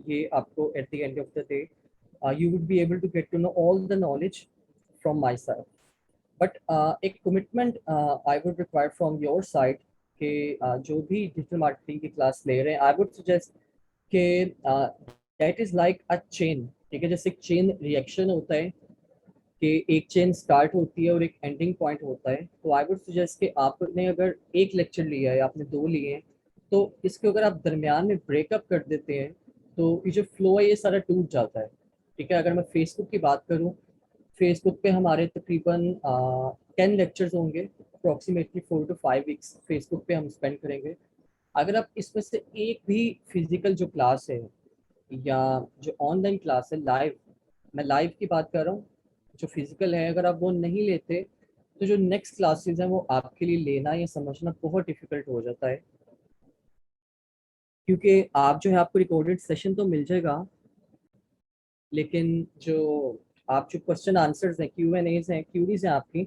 ये आपको at the end of the day you would be able to get to know all the knowledge from my side. But एक commitment I would require from your side कि जो भी डिजिटल मार्केटिंग की class ले रहे हैं, I would suggest कि that is like a chain, ठीक है। जैसे एक चेन रिएक्शन होता है कि एक चेन स्टार्ट होती है और एक एंडिंग पॉइंट होता है। तो आई वुड सजेस्ट कि आपने अगर एक लेक्चर लिया है, आपने दो लिए हैं, तो इसको अगर आप दरमियान में ब्रेकअप कर देते हैं तो ये जो फ्लो है ये सारा टूट जाता है, ठीक है। अगर मैं फेसबुक की बात करूँ, फेसबुक पे हमारे तकरीबन 10 लेक्चर्स होंगे, अप्रॉक्सीमेटली 4 to 5 वीक्स फेसबुक पे हम स्पेंड करेंगे। अगर आप इसमें से एक भी फिजिकल जो क्लास है या जो ऑनलाइन क्लास है लाइव, मैं लाइव की बात कर रहा हूँ, जो फिजिकल है, अगर आप वो नहीं लेते तो जो नेक्स्ट क्लासेस हैं वो आपके लिए लेना या समझना बहुत डिफिकल्ट हो जाता है, क्योंकि आप जो है आपको रिकॉर्डेड सेशन तो मिल जाएगा, लेकिन जो आप जो क्वेश्चन आंसर्स हैं, Q&As हैं, क्यूरीज हैं आपकी,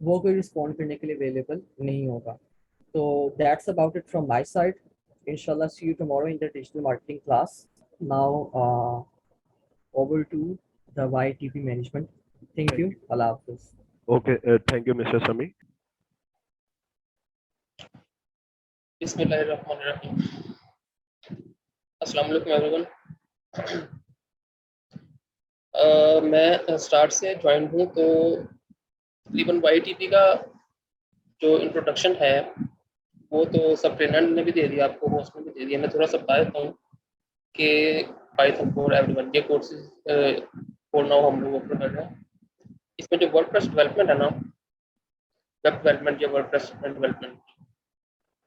वो कोई रिस्पॉन्ड करने के लिए अवेलेबल नहीं होगा। तो that's about it from my side. इंशाल्लाह see you tomorrow in the digital marketing class. Now over to the YTP management. Thank you. Allah Hafiz. Okay, thank you, Mr. Sami. बिस्मिल्लाहिर्रहमानिर्रहीम। अस्सलाम वालेकुम एवरीवन। मैं start से join हूँ, तो तकरीबन YTP का जो इंट्रोडक्शन है वो तो सब ट्रेनर ने भी दे दिया, आपको होस्ट ने भी दे दिया। मैं थोड़ा सा बता देता हूँ कि पाइथन फॉर एवरीवन ये कोर्सेज फॉर नाउ हम लोग ऑफर कर रहे हैं। इसमें जो वर्डप्रेस डेवलपमेंट है ना, वेब डेवलपमेंट या वर्डप्रेस डेवलपमेंट,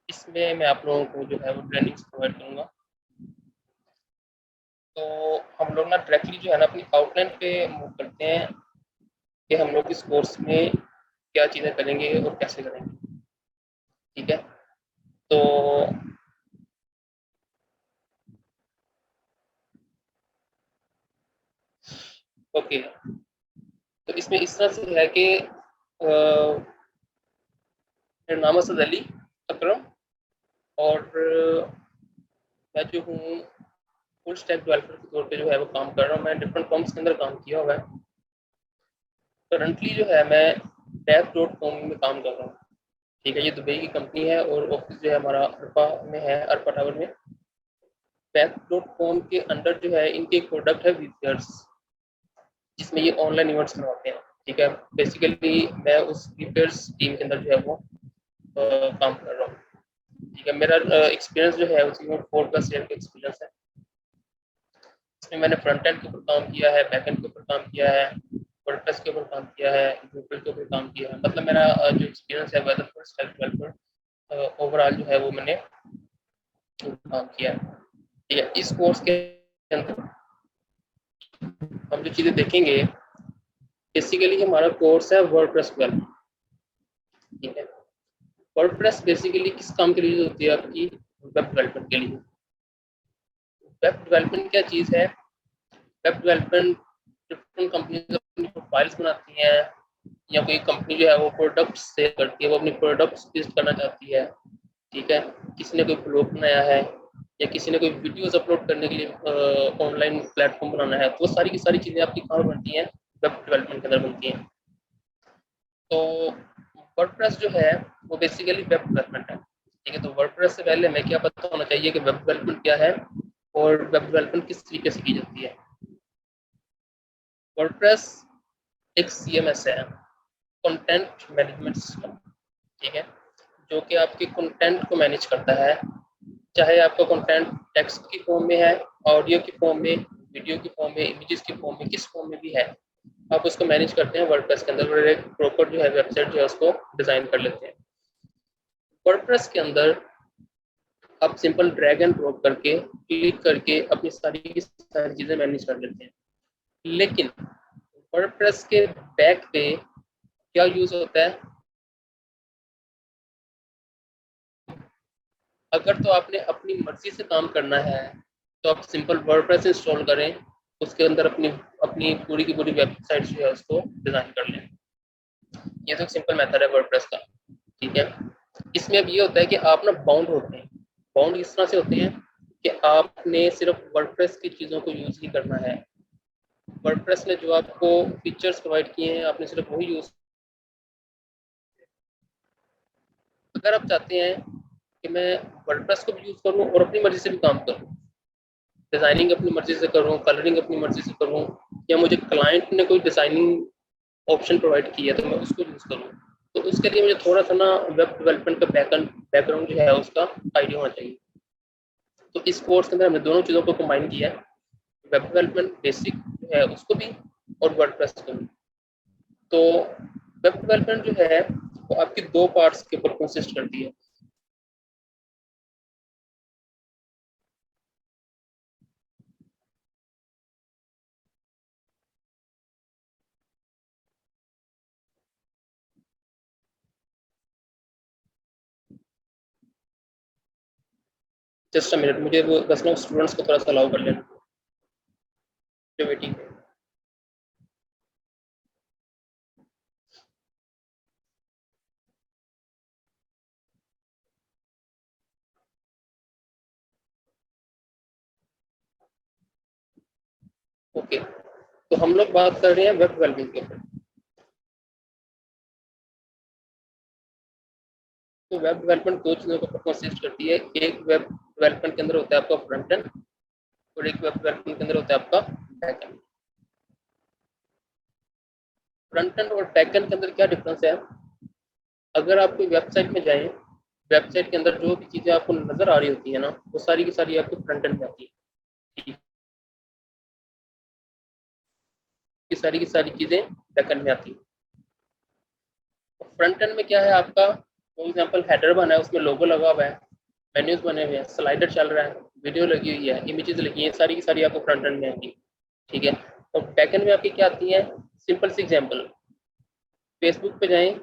इसमें मैं आप लोगों को जो है वो ट्रेनिंग्स प्रोवाइड करूँगा। तो हम लोग ना डायरेक्टली जो है ना अपनी आउटलाइन पे मूव करते हैं कि हम लोग इस कोर्स में क्या चीज़ें करेंगे और कैसे करेंगे। ठीक है, तो ओके, तो इसमें इस तरह से है कि मेरा नाम असद अली अकरम और मैं जो हूँ फुल स्टैक डेवलपर के तौर पे जो है वो काम कर रहा हूँ। मैं डिफरेंट फर्म्स के अंदर काम किया हुआ है। करंटली जो है मैं Dev.com में काम कर रहा हूँ। ठीक है, ये दुबई की कंपनी है और ऑफिस जो है हमारा अरफा में है, अरफा टावर में। Dev.com के अंदर जो है इनके एक प्रोडक्ट है वीफेयर्स, जिसमें ये ऑनलाइन इवेंट्स करवाते हैं। ठीक है, बेसिकली मैं उस वीफेयर्स टीम के अंदर जो है वो काम कर रहा हूँ। ठीक है, मेरा एक्सपीरियंस जो है उसमें 4+ ईयर का एक्सपीरियंस है। इसमें मैंने फ्रंट एंड के ऊपर काम किया है, बैक एंड के ऊपर काम किया है, वर्डप्रेस के ऊपर काम किया है, ड्रूपल के ऊपर काम किया है। मतलब मेरा जो एक्सपीरियंस है वेब स्टाइल डेवलपर ओवरऑल जो है वो मैंने काम किया है। ठीक है, इस कोर्स के अंदर हम जो चीज़ें देखेंगे, बेसिकली हमारा कोर्स है वर्डप्रेस डेवलपमेंट। ठीक है, वर्डप्रेस बेसिकली किस काम के लिए यूज होती है? आपकी वेब डेवलपमेंट के लिए। वेब डेवलपमेंट क्या चीज़ है? वेब डेवलपमेंट डिफरेंट कंपनीज अपनी प्रोफाइल्स बनाती हैं, या कोई कंपनी जो है वो प्रोडक्ट्स सेल करती है, वो अपनी प्रोडक्ट्स लिस्ट करना चाहती है। ठीक है, किसी ने कोई ब्लॉग बनाया है या किसी ने कोई वीडियोस अपलोड करने के लिए ऑनलाइन प्लेटफॉर्म बनाना है, तो वो सारी की सारी चीज़ें आपकी कहाँ बनती हैं? वेब डेवलपमेंट के अंदर बनती हैं। तो वर्डप्रेस जो है वो बेसिकली वेब डेवलपमेंट है। ठीक है, तो वर्डप्रेस से पहले हमें क्या पता होना चाहिए कि वेब डेवलपमेंट क्या है और वेब डेवलपमेंट किस तरीके से की जाती है। वर्डप्रेस एक CMS है, कंटेंट मैनेजमेंट सिस्टम। ठीक है, जो कि आपके कंटेंट को मैनेज करता है, चाहे आपका कंटेंट टेक्स्ट की फॉर्म में है, ऑडियो की फॉर्म में, वीडियो की फॉर्म में, इमेजेस की फॉर्म में, किस फॉर्म में भी है, आप उसको मैनेज करते हैं वर्डप्रेस के अंदर और एक प्रॉपर जो है वेबसाइट जो है उसको डिज़ाइन कर लेते हैं। वर्डप्रेस के अंदर आप सिंपल ड्रैग एंड ड्रॉप करके, क्लिक करके अपनी सारी चीज़ें मैनेज कर लेते हैं। लेकिन वर्डप्रेस के बैक पे क्या यूज़ होता है? अगर तो आपने अपनी मर्जी से काम करना है तो आप सिंपल वर्डप्रेस इंस्टॉल करें, उसके अंदर अपनी पूरी की पूरी वेबसाइट जो है उसको डिज़ाइन कर लें। ये तो एक सिंपल मेथड है वर्डप्रेस का। ठीक है, इसमें अब ये होता है कि आप ना बाउंड होते हैं। बाउंड इस तरह से होते हैं कि आपने सिर्फ वर्डप्रेस की चीज़ों को यूज़ ही करना है। वर्डप्रेस ने जो आपको फीचर्स प्रोवाइड किए हैं आपने सिर्फ वही यूज़। अगर आप चाहते हैं कि मैं वर्डप्रेस को भी यूज़ करूं और अपनी मर्जी से भी काम करूं, डिज़ाइनिंग अपनी मर्जी से करूं, कलरिंग अपनी मर्जी से करूं, या मुझे क्लाइंट ने कोई डिज़ाइनिंग ऑप्शन प्रोवाइड किया तो मैं उसको यूज़ करूं, तो उसके लिए मुझे थोड़ा सा ना वेब डेवलपमेंट का बैकग्राउंड जो है उसका आइडिया होना चाहिए। तो इस कोर्स के अंदर हमने दोनों चीज़ों को कंबाइन किया है, वेब डेवलपमेंट बेसिक जो है उसको भी और वर्डप्रेस को भी। तो वेब डेवलपमेंट जो है वो आपकी दो पार्ट्स के ऊपर कंसिस्ट करती है। जस्ट अ मिनट, मुझे वो बस ना स्टूडेंट्स को थोड़ा सा अलाउ कर लेना जो वेटिंग है। ओके, तो हम लोग बात कर रहे हैं वेब डेवलपमेंट के ऊपर। तो वेब डेवलपमेंट दो चीज़ों के ऊपर कंसिस्ट करती है। एक वेब डेवलपमेंट के अंदर होता है आपका फ्रंट एंड और एक वेब डेवलपमेंट के अंदर होता है आपका बैक एंड। फ्रंट एंड और बैक एंड के अंदर क्या डिफरेंस है? अगर आप कोई वेबसाइट में जाएं, वेबसाइट के अंदर जो भी चीज़ें आपको नजर आ रही होती है ना, वो सारी की सारी आपको फ्रंट एंड में आती है। ठीक, ये सारी की सारी चीज़ें बैक एंड में आती है। फ्रंट एंड में क्या है आपका, फॉर एग्जांपल हेडर बना है, उसमें लोगो लगा हुआ है, मेन्यूज बने हुए हैं, स्लाइडर चल रहा है, वीडियो लगी हुई है, इमेजेस लगी हैं, सारी की सारी आपको फ्रंट एंड में आती है। ठीक है, और बैक एंड में आपकी क्या आती है? सिंपल सी एग्जांपल, फेसबुक पे जाएं,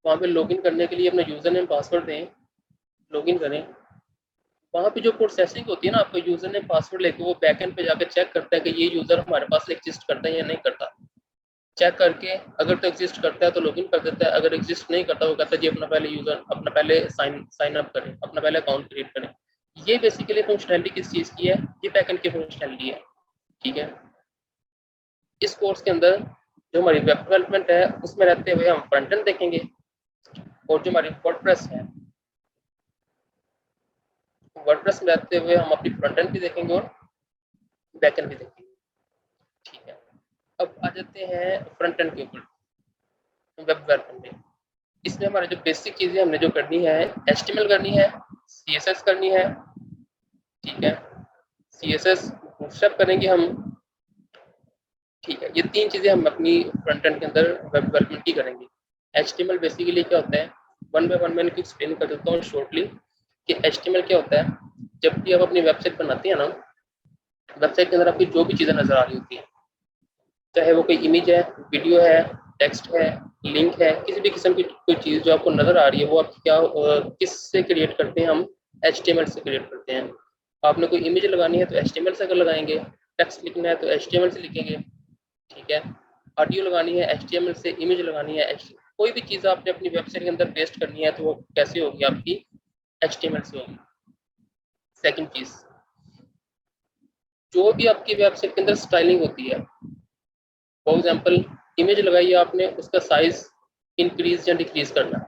वहाँ पे लॉगिन करने के लिए अपना यूजर नेम पासवर्ड दें, लॉगिन करें। वहाँ पे जो प्रोसेसिंग होती है ना, आपको यूजर नेम पासवर्ड लेके वो बैक एंड पे जाकर चेक करता है कि ये यूजर हमारे पास एग्जिस्ट करता है या नहीं करता। चेक करके अगर तो एग्जिस्ट करता है तो लॉगिन कर देता है, अगर एग्जिस्ट नहीं करता वो कहता है जी अपना पहले यूजर अपना पहले साइन अप करें, अपना पहले अकाउंट क्रिएट करें। ये बेसिकली फंक्शनैलिटी किस चीज़ की है? ये बैकएंड की फंक्शनैलिटी है। ठीक है, इस कोर्स के अंदर जो हमारी वेब डेवलपमेंट है उसमें रहते हुए हम फ्रंट एंड देखेंगे, और जो हमारी वर्डप्रेस है, वर्डप्रेस में रहते हुए हम अपनी फ्रंट एंड भी देखेंगे और बैक एंड भी देखेंगे। ठीक है, अब आ जाते हैं फ्रंट एंड के ऊपर वेब डेवलपमेंट में। इसमें हमारे जो बेसिक चीज़ें हमने जो करनी है, HTML करनी है, CSS करनी है। ठीक है, CSS बूटस्ट्रैप करेंगे हम। ठीक है, ये तीन चीज़ें हम अपनी फ्रंट एंड के अंदर वेब डेवलपमेंट की करेंगे। HTML बेसिकली क्या होता है, वन बाय वन मैं इनको एक्सप्लेन कर देता हूँ शॉर्टली कि HTML क्या होता है। जब भी आप अपनी वेबसाइट बनाते हैं ना, वेबसाइट के अंदर आपकी जो भी चीज़ें नज़र आ रही होती हैं, चाहे वो कोई इमेज है, वीडियो है, टेक्स्ट है, लिंक है, किसी भी किस्म की कोई चीज़ जो आपको नज़र आ रही है, वो आप क्या किस से क्रिएट करते हैं? हम HTML से क्रिएट करते हैं। आपने कोई इमेज लगानी है तो HTML से लगाएंगे, टेक्स्ट लिखना है तो HTML से लिखेंगे। ठीक है, ऑडियो लगानी है HTML से, इमेज लगानी है कोई भी चीज़ आपने अपनी वेबसाइट के अंदर पेस्ट करनी है तो वो कैसे होगी? आपकी HTML से होगी। सेकंड चीज़, जो भी आपकी वेबसाइट के अंदर स्टाइलिंग होती है, फॉर एग्जाम्पल इमेज लगाई है आपने, उसका साइज इंक्रीज या डिक्रीज करना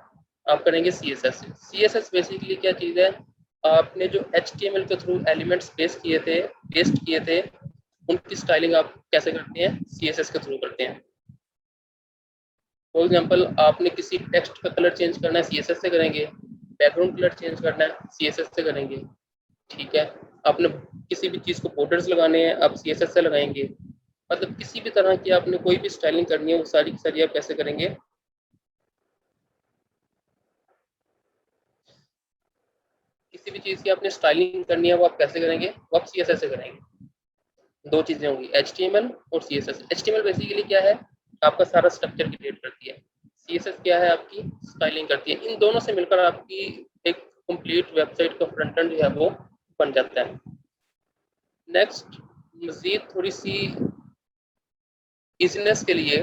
आप करेंगे CSS से। CSS बेसिकली क्या चीज़ है? आपने जो HTML के थ्रू एलिमेंट्स पेस्ट किए थे उनकी स्टाइलिंग आप कैसे करते हैं? CSS के थ्रू करते हैं। फॉर एग्जाम्पल आपने किसी टेक्स्ट का कलर चेंज करना है, CSS से करेंगे। बैकग्राउंड कलर चेंज करना है, CSS से करेंगे। ठीक है, आपने किसी भी चीज़ को बॉर्डर्स लगाने हैं, आप CSS से लगाएंगे। मतलब किसी भी तरह की आपने कोई भी स्टाइलिंग करनी है, वो सारी की सारी आप कैसे करेंगे? किसी भी चीज़ की आपने स्टाइलिंग करनी है वो आप कैसे करेंगे? वो आप CSS से करेंगे। दो चीज़ें होंगी, HTML और CSS। HTML बेसिकली क्या है? आपका सारा स्ट्रक्चर क्रिएट करती है। CSS क्या है? आपकी स्टाइलिंग करती है। इन दोनों से मिलकर आपकी एक कंप्लीट वेबसाइट का फ्रंट एंड जो है वो बन जाता है। नेक्स्ट, मज़ीद थोड़ी सी इजीनेस के लिए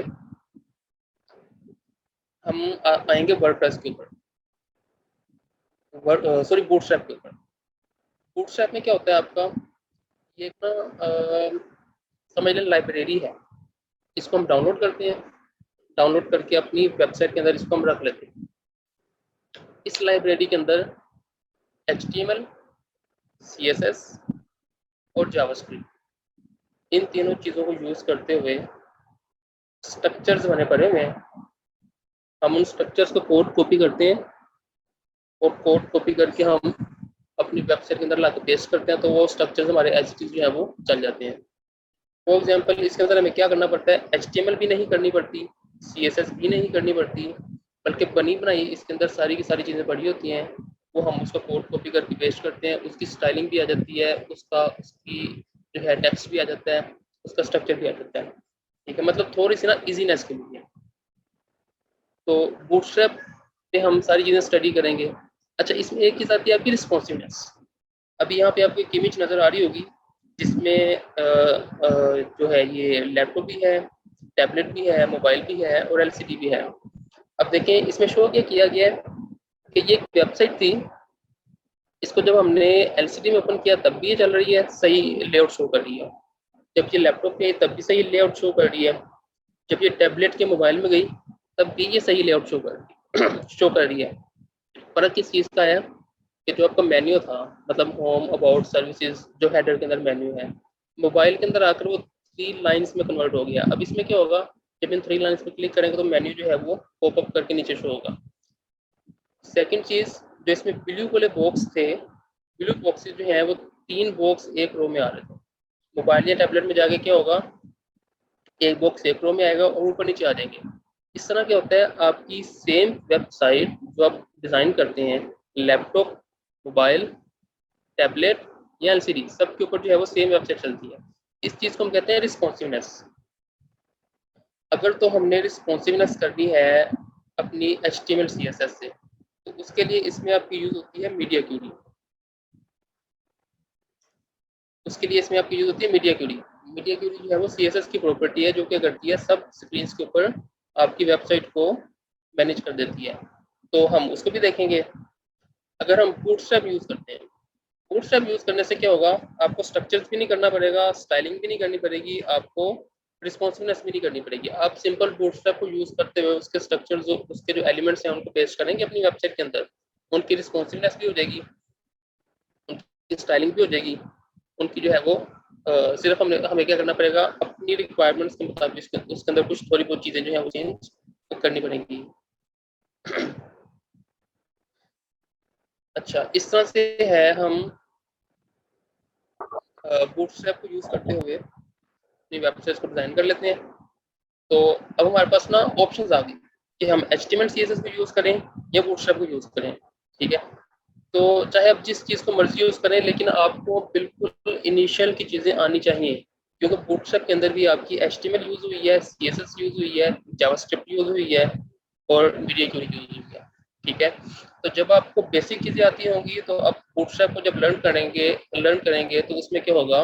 हम आएंगे वर्डप्रेस के ऊपर, बूटस्ट्रैप के ऊपर। बूटस्ट्रैप में क्या होता है आपका? ये एक ना समझ लें लाइब्रेरी है, इसको हम डाउनलोड करते हैं, डाउनलोड करके अपनी वेबसाइट के अंदर इसको हम रख लेते हैं। इस लाइब्रेरी के अंदर HTML, CSS और जावास्क्रिप्ट, इन तीनों चीज़ों को यूज़ करते हुए स्ट्रक्चर्स बने पड़े हुए हैं। हम उन स्ट्रक्चर्स को कोड कॉपी करते हैं और कोड कॉपी करके हम अपनी वेबसाइट के अंदर लाके पेस्ट करते हैं, तो वो स्ट्रक्चर्स हमारे एच जो है वो चल जाते हैं। फॉर एग्जाम्पल इसके अंदर हमें क्या करना पड़ता है, HTML भी नहीं करनी पड़ती, CSS भी नहीं करनी पड़ती, बल्कि बनी बनाई इसके अंदर सारी की सारी चीज़ें पड़ी होती हैं। वो हम उसका कोड कॉपी करके पेस्ट करते हैं, उसकी स्टाइलिंग भी आ जाती है, उसकी जो है टेक्स्ट भी आ जाता है, उसका स्ट्रक्चर भी आ जाता है। ठीक है, मतलब थोड़ी सी ना इजीनेस के लिए। तो बूटस्ट्रैप पे हम सारी चीज़ें स्टडी करेंगे। अच्छा, इसमें एक चीज़ आती है आपकी रिस्पॉन्सिवनेस। अभी यहाँ पे आपको एक इमेज नज़र आ रही होगी जिसमें जो है ये लैपटॉप भी है, टैबलेट भी है, मोबाइल भी है और LCD भी है। अब देखें इसमें शो क्या किया गया है कि ये एक वेबसाइट थी, इसको जब हमने LCD में ओपन किया तब भी ये चल रही है, सही लेआउट शो कर रही है। जब ये लैपटॉप पे तब भी सही लेआउट शो कर रही है। जब ये टैबलेट के मोबाइल में गई तब भी ये सही लेआउट शो कर रही है। फर्क किस चीज़ का है कि जो आपका मेन्यू था, मतलब होम, अबाउट, सर्विसेज, जो हेडर के अंदर मेन्यू है, मोबाइल के अंदर आकर वो 3 लाइंस में कन्वर्ट हो गया। अब इसमें क्या होगा, जब इन 3 लाइंस पर क्लिक करेंगे तो मेन्यू जो है वो पॉपअप करके नीचे शो होगा। सेकंड चीज़, जो इसमें ब्लू वाले बॉक्स थे, ब्लू बॉक्सेस जो है वो 3 बॉक्स एक रो में आ रहे थे। मोबाइल या टैबलेट में जाके क्या होगा, एक बॉक्स एक रो में आएगा और ऊपर नीचे आ जाएंगे। इस तरह क्या होता है, आपकी सेम वेबसाइट जो आप डिज़ाइन करते हैं, लैपटॉप, मोबाइल, टैबलेट या LCD, सब के ऊपर जो है वो सेम वेबसाइट चलती है। इस चीज़ को हम कहते हैं रिस्पॉन्सिवनेस। अगर तो हमने रिस्पॉन्सिवनेस करनी है अपनी HTML CSS से, तो उसके लिए इसमें आपकी यूज़ होती है मीडिया क्यूरी। उसके लिए इसमें आपकी यूज़ होती है मीडिया क्यूरी। मीडिया क्यूरी जो है वो CSS की प्रॉपर्टी है जो क्या करती है, सब स्क्रीन के ऊपर आपकी वेबसाइट को मैनेज कर देती है। तो हम उसको भी देखेंगे। अगर हम बूटस्ट्रैप यूज़ करते हैं, बूटस्ट्रैप यूज़ करने से क्या होगा, आपको स्ट्रक्चर्स भी नहीं करना पड़ेगा, स्टाइलिंग भी नहीं करनी पड़ेगी, आपको रिस्पॉन्सिवनेस भी नहीं करनी पड़ेगी। आप सिंपल बूटस्ट्रैप को यूज़ करते हुए उसके स्ट्रक्चर्स, उसके जो एलिमेंट्स हैं उनको पेस्ट करेंगे अपनी वेबसाइट के अंदर, उनकी रिस्पॉन्सिवनेस भी हो जाएगी, उनकी स्टाइलिंग भी हो जाएगी, उनकी जो है वो सिर्फ हमें क्या करना पड़ेगा, अपनी रिक्वायरमेंट्स के मुताबिक उसके अंदर कुछ थोड़ी बहुत चीज़ें जो है वो चेंज करनी पड़ेंगी। अच्छा, इस तरह से है हम बूटस्ट्रैप को यूज़ करते हुए अपनी वेबसाइट को डिज़ाइन कर लेते हैं। तो अब हमारे पास ना ऑप्शंस आ गए कि हम HTML CSS को यूज़ करें या बूटस्ट्रैप को यूज़ करें। ठीक है, तो चाहे आप जिस चीज़ को मर्जी यूज़ करें, लेकिन आपको बिल्कुल इनिशियल की चीज़ें आनी चाहिए, क्योंकि बूटस्ट्रैप के अंदर भी आपकी HTML यूज़ हुई है, CSS यूज़ हुई है, जावास्क्रिप्ट यूज़ हुई है और मीडिया क्यूरी यूज़ हुई है। ठीक है, तो जब आपको बेसिक चीज़ें आती होंगी तो आप बूटस्ट्रैप को जब लर्न करेंगे तो उसमें क्या होगा,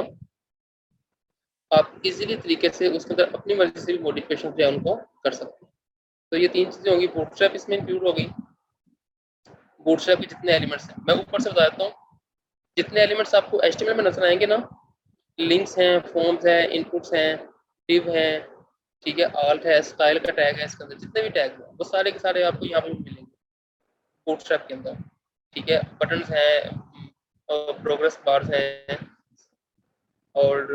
आप इजीली तरीके से उसके अंदर अपनी मर्जी से भी मॉडिफिकेशन जो है उनको कर सकते हैं। तो ये 3 चीज़ें होंगी, बूटस्ट्रैप इसमें इंक्लूड हो गई। बूटस्ट्रैप के जितने एलिमेंट्स हैं मैं ऊपर से बता देता हूँ। जितने एलिमेंट्स आपको HTML में नजर आएंगे ना, लिंक्स हैं, फॉर्म्स हैं, इनपुट्स हैं, डिव हैं, ठीक है, आल्ट है, स्टाइल का टैग है, इसके अंदर जितने भी टैग हैं वो सारे के सारे आपको यहाँ पे भी मिलेंगे बूटस्ट्रैप के अंदर। ठीक है, बटन्स हैं, प्रोग्रेस बार्स हैं, और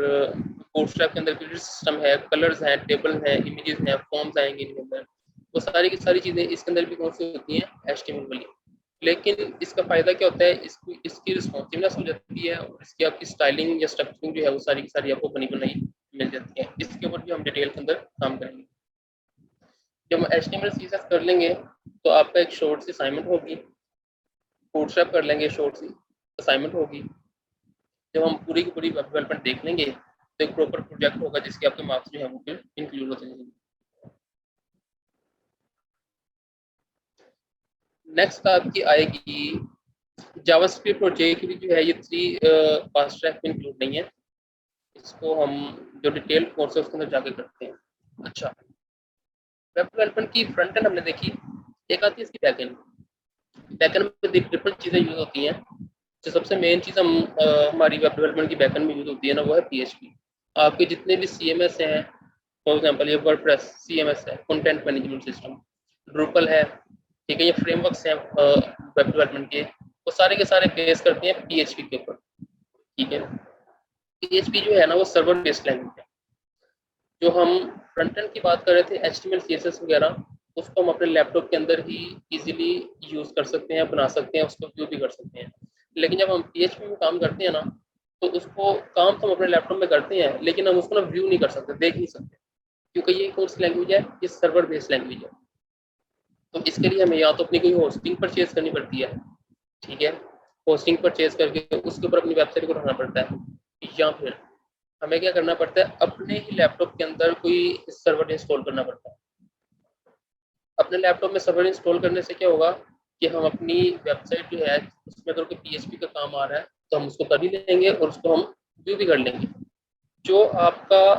बूटस्ट्रैप के अंदर फिल्टर सिस्टम है, कलर्स हैं, टेबल हैं, इमेजेस हैं, फॉर्म्स आएंगे इनके अंदर। वो सारी की सारी चीज़ें इसके अंदर भी कौन सी होती हैं, HTML वाली। लेकिन इसका फ़ायदा क्या होता है, इसकी रिस्पॉन्सिवनेस हो जाती है और इसकी आपकी स्टाइलिंग या स्ट्रक्चरिंग जो है वो सारी की सारी आपको बनी बनाई मिल जाती है। इसके ऊपर भी हम डिटेल के अंदर काम करेंगे। जब हम HTML CSS कर लेंगे तो आपका एक शॉर्ट सी असाइनमेंट होगी, बूटस्ट्रैप कर लेंगे, शॉर्ट सी असाइनमेंट होगी। जब हम पूरी की पूरी वेब डेवलपमेंट देख लेंगे तो एक प्रॉपर प्रोजेक्ट होगा जिसके आपके मार्क्स जो है वो फिर इंक्लूड हो जाएंगे। नेक्स्ट आपकी आएगी जावास्क्रिप्ट और jQuery जो है ये 3 फास्ट ट्रैक में इंक्लूड नहीं है, इसको हम जो डिटेल कोर्स है उसके अंदर जाके करते हैं। अच्छा, वेब डेवलपमेंट की फ्रंट एंड हमने देखी, एक आती है इसकी बैक एंड। बैक एंड में डिफरेंट चीज़ें यूज होती हैं। जो सबसे मेन चीज़ हमारी वेब डेवलपमेंट की बैक एंड में यूज होती है ना, वो है PHP। आपके जितने भी CMS हैं, फॉर एग्जांपल ये वर्डप्रेस CMS है, कंटेंट मैनेजमेंट सिस्टम, ड्रूपल है, ठीक है, ये फ्रेमवर्क्स हैं वेब डेवलपमेंट के, वो सारे के सारे बेस करते हैं PHP के ऊपर। ठीक है, PHP जो है ना वो सर्वर बेस्ड लैंग्वेज है। जो हम फ्रंट एंड की बात कर रहे थे HTML CSS वगैरह, उसको हम अपने लैपटॉप के अंदर ही इजीली यूज़ कर सकते हैं, बना सकते हैं, उसको व्यू भी कर सकते हैं। लेकिन जब हम PHP में काम करते हैं ना, तो उसको काम तो हम अपने लैपटॉप में करते हैं, लेकिन हम उसको ना व्यू नहीं कर सकते, देख नहीं सकते, क्योंकि ये कौन सी लैंग्वेज है, ये सर्वर बेस्ड लैंग्वेज है। तो इसके लिए हमें या तो अपनी कोई होस्टिंग परचेज करनी पड़ती है, ठीक है, होस्टिंग परचेज करके उसके ऊपर अपनी वेबसाइट को रखना पड़ता है, या फिर हमें क्या करना पड़ता है, अपने ही लैपटॉप के अंदर कोई सर्वर इंस्टॉल करना पड़ता है। अपने लैपटॉप में सर्वर इंस्टॉल करने से क्या होगा कि हम अपनी वेबसाइट जो है उसमें अगर कोई PHP का काम आ रहा है तो हम उसको कर भी लेंगे और उसको हम व्यू भी कर लेंगे। जो आपका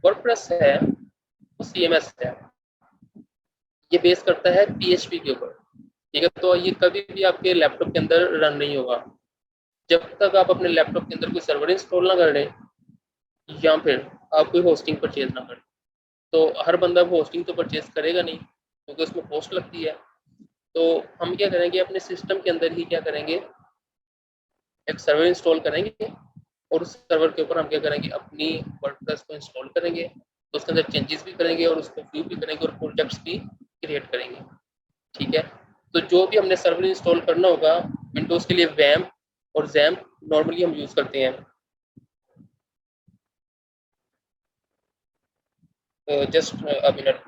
वर्डप्रेस है वो CMS है, ये बेस करता है PHP के ऊपर, ठीक है। तो ये कभी भी आपके लैपटॉप के अंदर रन नहीं होगा जब तक आप अपने लैपटॉप के अंदर कोई सर्वर इंस्टॉल ना कर लें या फिर आप कोई होस्टिंग परचेज ना करें। तो हर बंदा वो होस्टिंग तो परचेज करेगा नहीं, क्योंकि उसमें कॉस्ट लगती है। तो हम क्या करेंगे, अपने सिस्टम के अंदर ही क्या करेंगे, एक सर्वर इंस्टॉल करेंगे और उस सर्वर के ऊपर हम क्या करेंगे, अपनी वर्डप्रेस को इंस्टॉल करेंगे, तो उसके अंदर चेंजेस भी करेंगे और उसको व्यू भी करेंगे और प्रोजेक्ट्स भी क्रिएट करेंगे, ठीक है। तो जो भी हमने सर्वर इंस्टॉल करना होगा, विंडोज़ के लिए वैम्प और जैम्प नॉर्मली हम यूज़ करते हैं। Just a minute.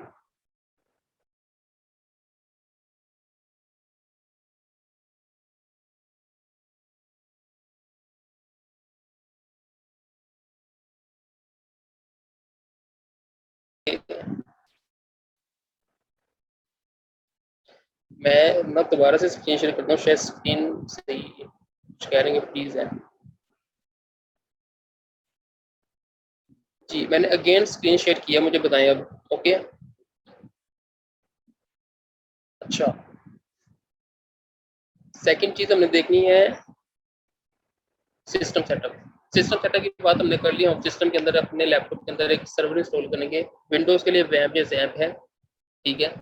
मैं दोबारा से स्क्रीन शेयर करता हूँ, शायद स्क्रीन सही कुछ कह रहे हैं, प्लीज है जी, मैंने अगेन स्क्रीन शेयर किया, मुझे बताएं अब। ओके, अच्छा, सेकंड चीज हमने देखनी है सिस्टम सेटअप। सिस्टम सेटअप की बात हमने कर ली, हम सिस्टम के अंदर अपने लैपटॉप के अंदर एक सर्वर इंस्टॉल करेंगे। विंडोज़ के लिए वैम्प या जैम्प है, ठीक है।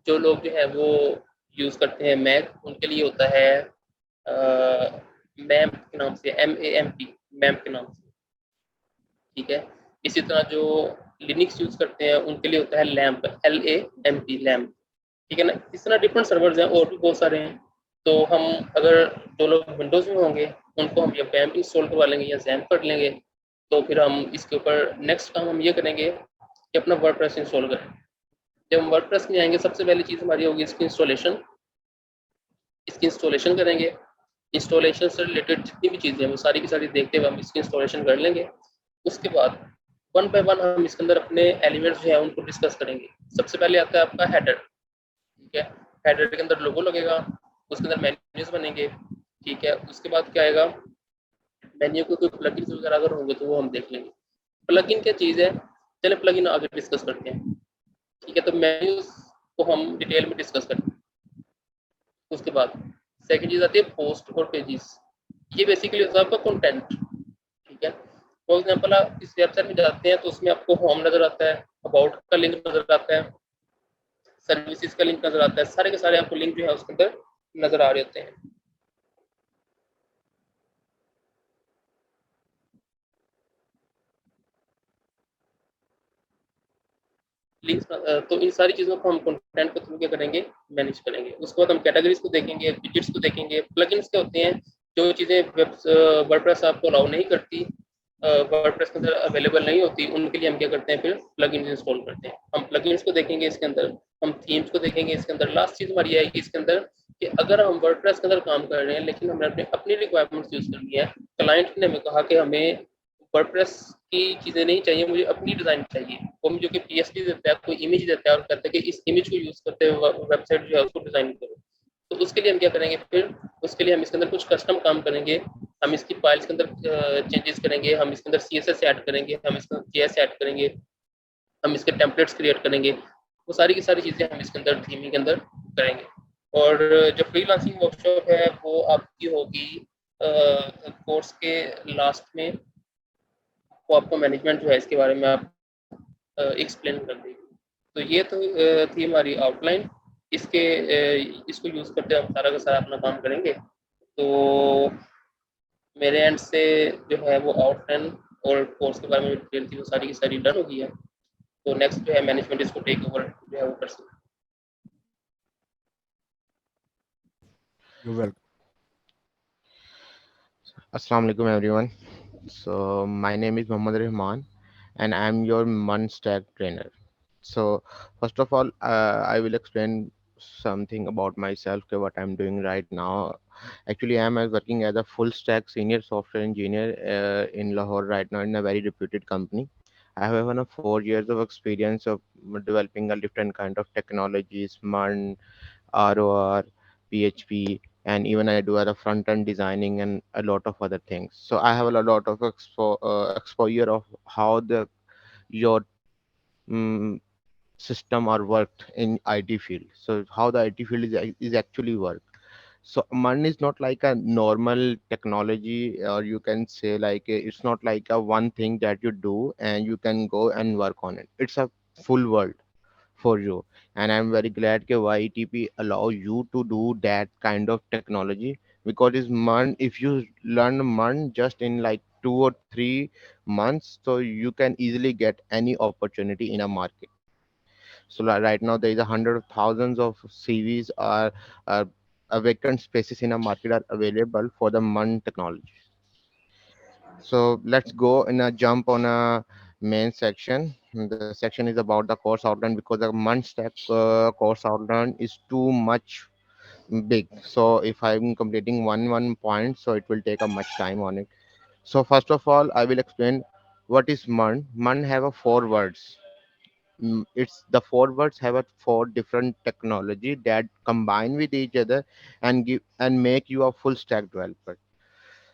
जो लोग जो है वो यूज़ करते हैं मैक, उनके लिए होता है मैम्प के नाम से, MAMP, मैम्प के नाम से, ठीक है। इसी तरह जो लिनक्स यूज़ करते हैं उनके लिए होता है लैम्प, LAMP, लैम्प, ठीक है ना। इस तरह डिफरेंट सर्वर्स हैं और भी बहुत सारे हैं। तो हम अगर जो लोग विंडोज़ में होंगे उनको हम या वैम्प इंस्टॉल करवा लेंगे या जैम्प कर लेंगे। तो फिर हम इसके ऊपर नेक्स्ट काम हम ये करेंगे कि अपना वर्डप्रेस इंस्टॉल करें। जब हम वर्डप्रेस में आएंगे, सबसे पहली चीज़ हमारी होगी इसकी इंस्टॉलेशन। इसकी इंस्टॉलेशन करेंगे, इंस्टॉलेशन से रिलेटेड जितनी भी चीज़ें हैं वो सारी की सारी देखते हुए हम इसकी इंस्टॉलेशन कर लेंगे। उसके बाद वन बाय वन हम इसके अंदर अपने एलिमेंट्स जो है उनको डिस्कस करेंगे। सबसे पहले आता है आपका हेडर, ठीक है। हेडर के अंदर लोगो लगेगा, उसके अंदर मेन्यूज बनेंगे, ठीक है। उसके बाद क्या आएगा, मेन्यू के कोई प्लगइन्स वगैरह अगर होंगे तो वो हम देख लेंगे। प्लगइन क्या चीज़ है, चले प्लगइन आगे डिस्कस करते हैं, ठीक है। तो मेन्यूज को हम डिटेल में डिस्कस करते हैं। उसके बाद सेकंड चीज़ आती है पोस्ट और पेजेस। ये बेसिकली होता है आपका कंटेंट, ठीक है। फॉर एग्जांपल आप इस वेबसाइट में जाते हैं तो उसमें आपको होम नजर आता है, अबाउट का लिंक नजर आता है, सर्विसेज का लिंक नजर आता है, सारे के सारे आपको लिंक जो है उसके अंदर नजर आ रहे होते हैं। लिंक्स, तो इन सारी चीज़ों को हम कंटेंट के थ्रू क्या करेंगे, मैनेज करेंगे। उसके बाद हम कैटेगरीज को देखेंगे, विजेट्स को देखेंगे। प्लगइन्स क्या होते हैं, जो चीज़ें वर्डप्रेस आपको अलाउ नहीं करती, वर्डप्रेस के अंदर अवेलेबल नहीं होती, उनके लिए हम क्या करते हैं, फिर प्लगइन्स इंस्टॉल करते हैं। हम प्लगइन्स को देखेंगे इसके अंदर, हम थीम्स को देखेंगे इसके अंदर। लास्ट चीज़ हमारी आएगी इसके अंदर कि अगर हम वर्डप्रेस के अंदर काम कर रहे हैं लेकिन हमने अपनी रिक्वायरमेंट्स यूज़ करनी है, क्लाइंट ने हमें कहा कि हमें वर्डप्रेस की चीज़ें नहीं चाहिए, मुझे अपनी डिज़ाइन चाहिए, वो मुझे जो कि PHP देता है, कोई इमेज देता है और कहता है कि इस इमेज को यूज़ करते हुए वेबसाइट जो है उसको डिज़ाइन करो। तो उसके लिए हम क्या करेंगे, फिर उसके लिए हम इसके अंदर कुछ कस्टम काम करेंगे। हम इसकी फाइल्स के अंदर चेंजेस करेंगे, हम इसके अंदर CSS ऐड करेंगे, हम इसके अंदर JS ऐड करेंगे, हम इसके टेम्पलेट्स क्रिएट करेंगे। वो सारी की सारी चीज़ें हम इसके अंदर थीमिंग के अंदर करेंगे। और जो फ्रीलांसिंग वर्कशॉप है वो आपकी होगी कोर्स के लास्ट में, वो आपको मैनेजमेंट जो है इसके बारे में आप एक्सप्लेन कर देगी। तो ये तो थी हमारी आउटलाइन। इसके इसको यूज़ करते हम सारा का सारा अपना काम करेंगे। तो मेरे एंड से जो है वो आउटलाइन और कोर्स के बारे में डिटेल थी वो सारी की सारी डन हो गई है। तो नेक्स्ट जो है मैनेजमेंट इसको टेक ओवर जो है वो कर सकते हैं। You're welcome. Assalamu alaikum everyone. So my name is Mohammad Rahman, and I'm your Munstack trainer. So first of all, I will explain something about myself, okay, what I'm doing right now. Actually, I'm working as a full stack senior software engineer in Lahore right now in a very reputed company. I have around 4 years of experience of developing a different kind of technologies, MUN, ROR, PHP, and even I do other front end designing and a lot of other things. So I have a lot of exposure of how the your mm system are worked in IT field. So how the IT field is actually work. So MUN is not like a normal technology, or you can say like it's not like a one thing that you do and you can go and work on it. It's a full world for you, and I'm very glad that YTP allow you to do that kind of technology, because it's MUN. If you learn MUN just in like 2 or 3 months, so you can easily get any opportunity in a market. So right now there is a hundred of thousands of CVs are vacant spaces in a market are available for the MUN technology. So let's go in a jump on a main section. The section is about the course outline, because the MUN stack course outline is too much big. So if I'm completing one point, so it will take a much time on it. So first of all, I will explain what is MUN. MUN have a four words. It's the four words have a four different technology that combine with each other and give and make you a full stack developer.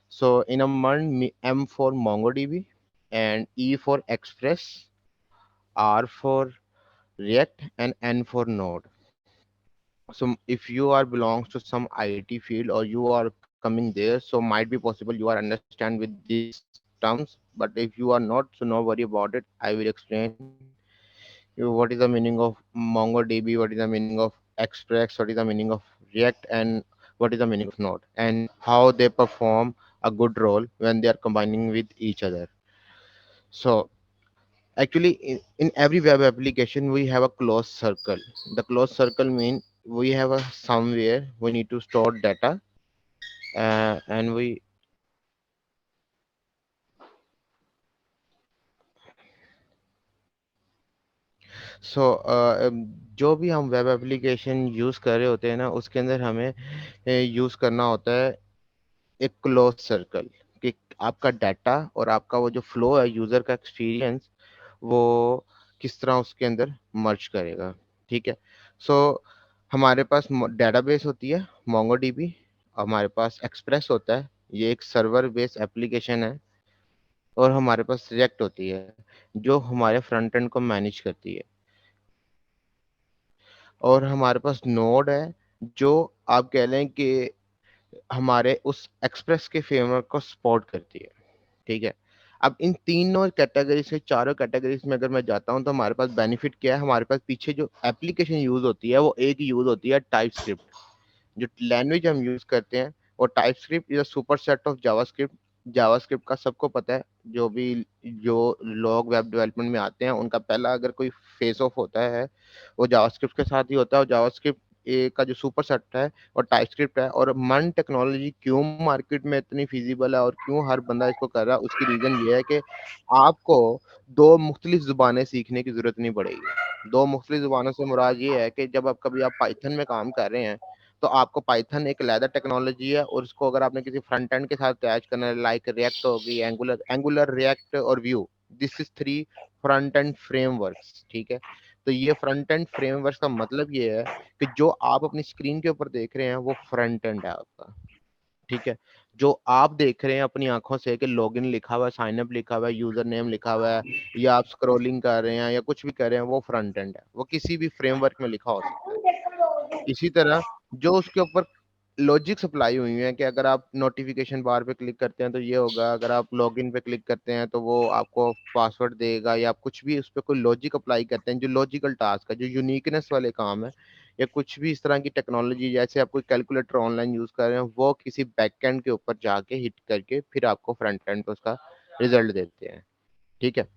So in a month, M for MongoDB, and E for Express, R for React, and N for Node. So if you are belongs to some IT field or you are coming there, so might be possible you are understand with these terms. But if you are not, so no worry about it. I will explain you what is the meaning of MongoDB, what is the meaning of Express, what is the meaning of React, and what is the meaning of Node, and how they perform a good role when they are combining with each other. So actually, in every web application, we have a closed circle. The closed circle mean we have a somewhere we need to store data, and we सो जो भी हम web application use कर रहे होते हैं ना, उसके अंदर हमें यूज़ करना होता है एक क्लोज सर्कल, कि आपका डाटा और आपका वो जो फ्लो है, यूज़र का एक्सपीरियंस, वो किस तरह उसके अंदर मर्ज करेगा। ठीक है। सो हमारे पास डेटाबेस होती है मोंगोडीबी, हमारे पास एक्सप्रेस होता है, ये एक सर्वर बेस्ड एप्लीकेशन है, और हमारे पास रिएक्ट होती है जो हमारे फ्रंट एंड को मैनेज करती है, और हमारे पास नोड है जो आप कह लें कि हमारे उस एक्सप्रेस के फ्रेमवर्क को सपोर्ट करती है। ठीक है। अब इन तीनों कैटेगरी से चारों कैटेगरीज में अगर मैं जाता हूं, तो हमारे पास बेनिफिट क्या है, हमारे पास पीछे जो एप्लीकेशन यूज होती है वो एक यूज होती है टाइप स्क्रिप्ट। जो लैंग्वेज हम यूज करते हैं, और type script is a super set of JavaScript. JavaScript का सबको पता है, जो लोग वेब डेवलपमेंट में आते हैं उनका पहला अगर कोई फेस ऑफ होता है वो जावास्क्रिप्ट के साथ ही होता है, और जावास्क्रिप्ट का जो सुपर सेट है और टाइप स्क्रिप्ट है। और मन टेक्नोलॉजी क्यों मार्केट में इतनी फिजिबल है और क्यों हर बंदा इसको कर रहा है, उसकी रीजन ये है कि आपको दो मुख्तलिफ जुबानें सीखने की जरूरत नहीं पड़ेगी। दो मुख्तलिफ जुबानों से मुराद ये है कि जब आप कभी आप पाइथन में काम कर रहे हैं, तो आपको पाइथन एक लैदर टेक्नोलॉजी है, और उसको अगर आपने किसी फ्रंट एंड के साथ अटैच करना है, लाइक रिएक्ट होगी, एंगुलर रिएक्ट और view, this is three front end frameworks. ठीक है। तो ये फ्रंट एंड फ्रेमवर्क्स का मतलब ये है कि जो आप अपनी स्क्रीन के ऊपर देख रहे हैं वो फ्रंट एंड है आपका। ठीक है। जो आप देख रहे हैं अपनी आंखों से कि लॉगिन लिखा हुआ है, साइन अप लिखा हुआ है, यूजर नेम लिखा हुआ है, या आप स्क्रॉलिंग कर रहे हैं या कुछ भी कर रहे हैं, वो फ्रंट एंड है, वो किसी भी फ्रेमवर्क में लिखा हो सकता है। इसी तरह जो उसके ऊपर लॉजिक सप्लाई हुई है कि अगर आप नोटिफिकेशन बार पे क्लिक करते हैं तो ये होगा, अगर आप लॉगिन पे क्लिक करते हैं तो वो आपको पासवर्ड देगा, या आप कुछ भी उस पर कोई लॉजिक अप्लाई करते हैं, जो लॉजिकल टास्क है, जो यूनिकनेस वाले काम है, या कुछ भी इस तरह की टेक्नोलॉजी, जैसे आप कोई कैलकुलेटर ऑनलाइन यूज कर रहे हैं, वो किसी बैकएंड के ऊपर जाके हिट करके फिर आपको फ्रंट एंड पे उसका रिजल्ट देते हैं। ठीक है।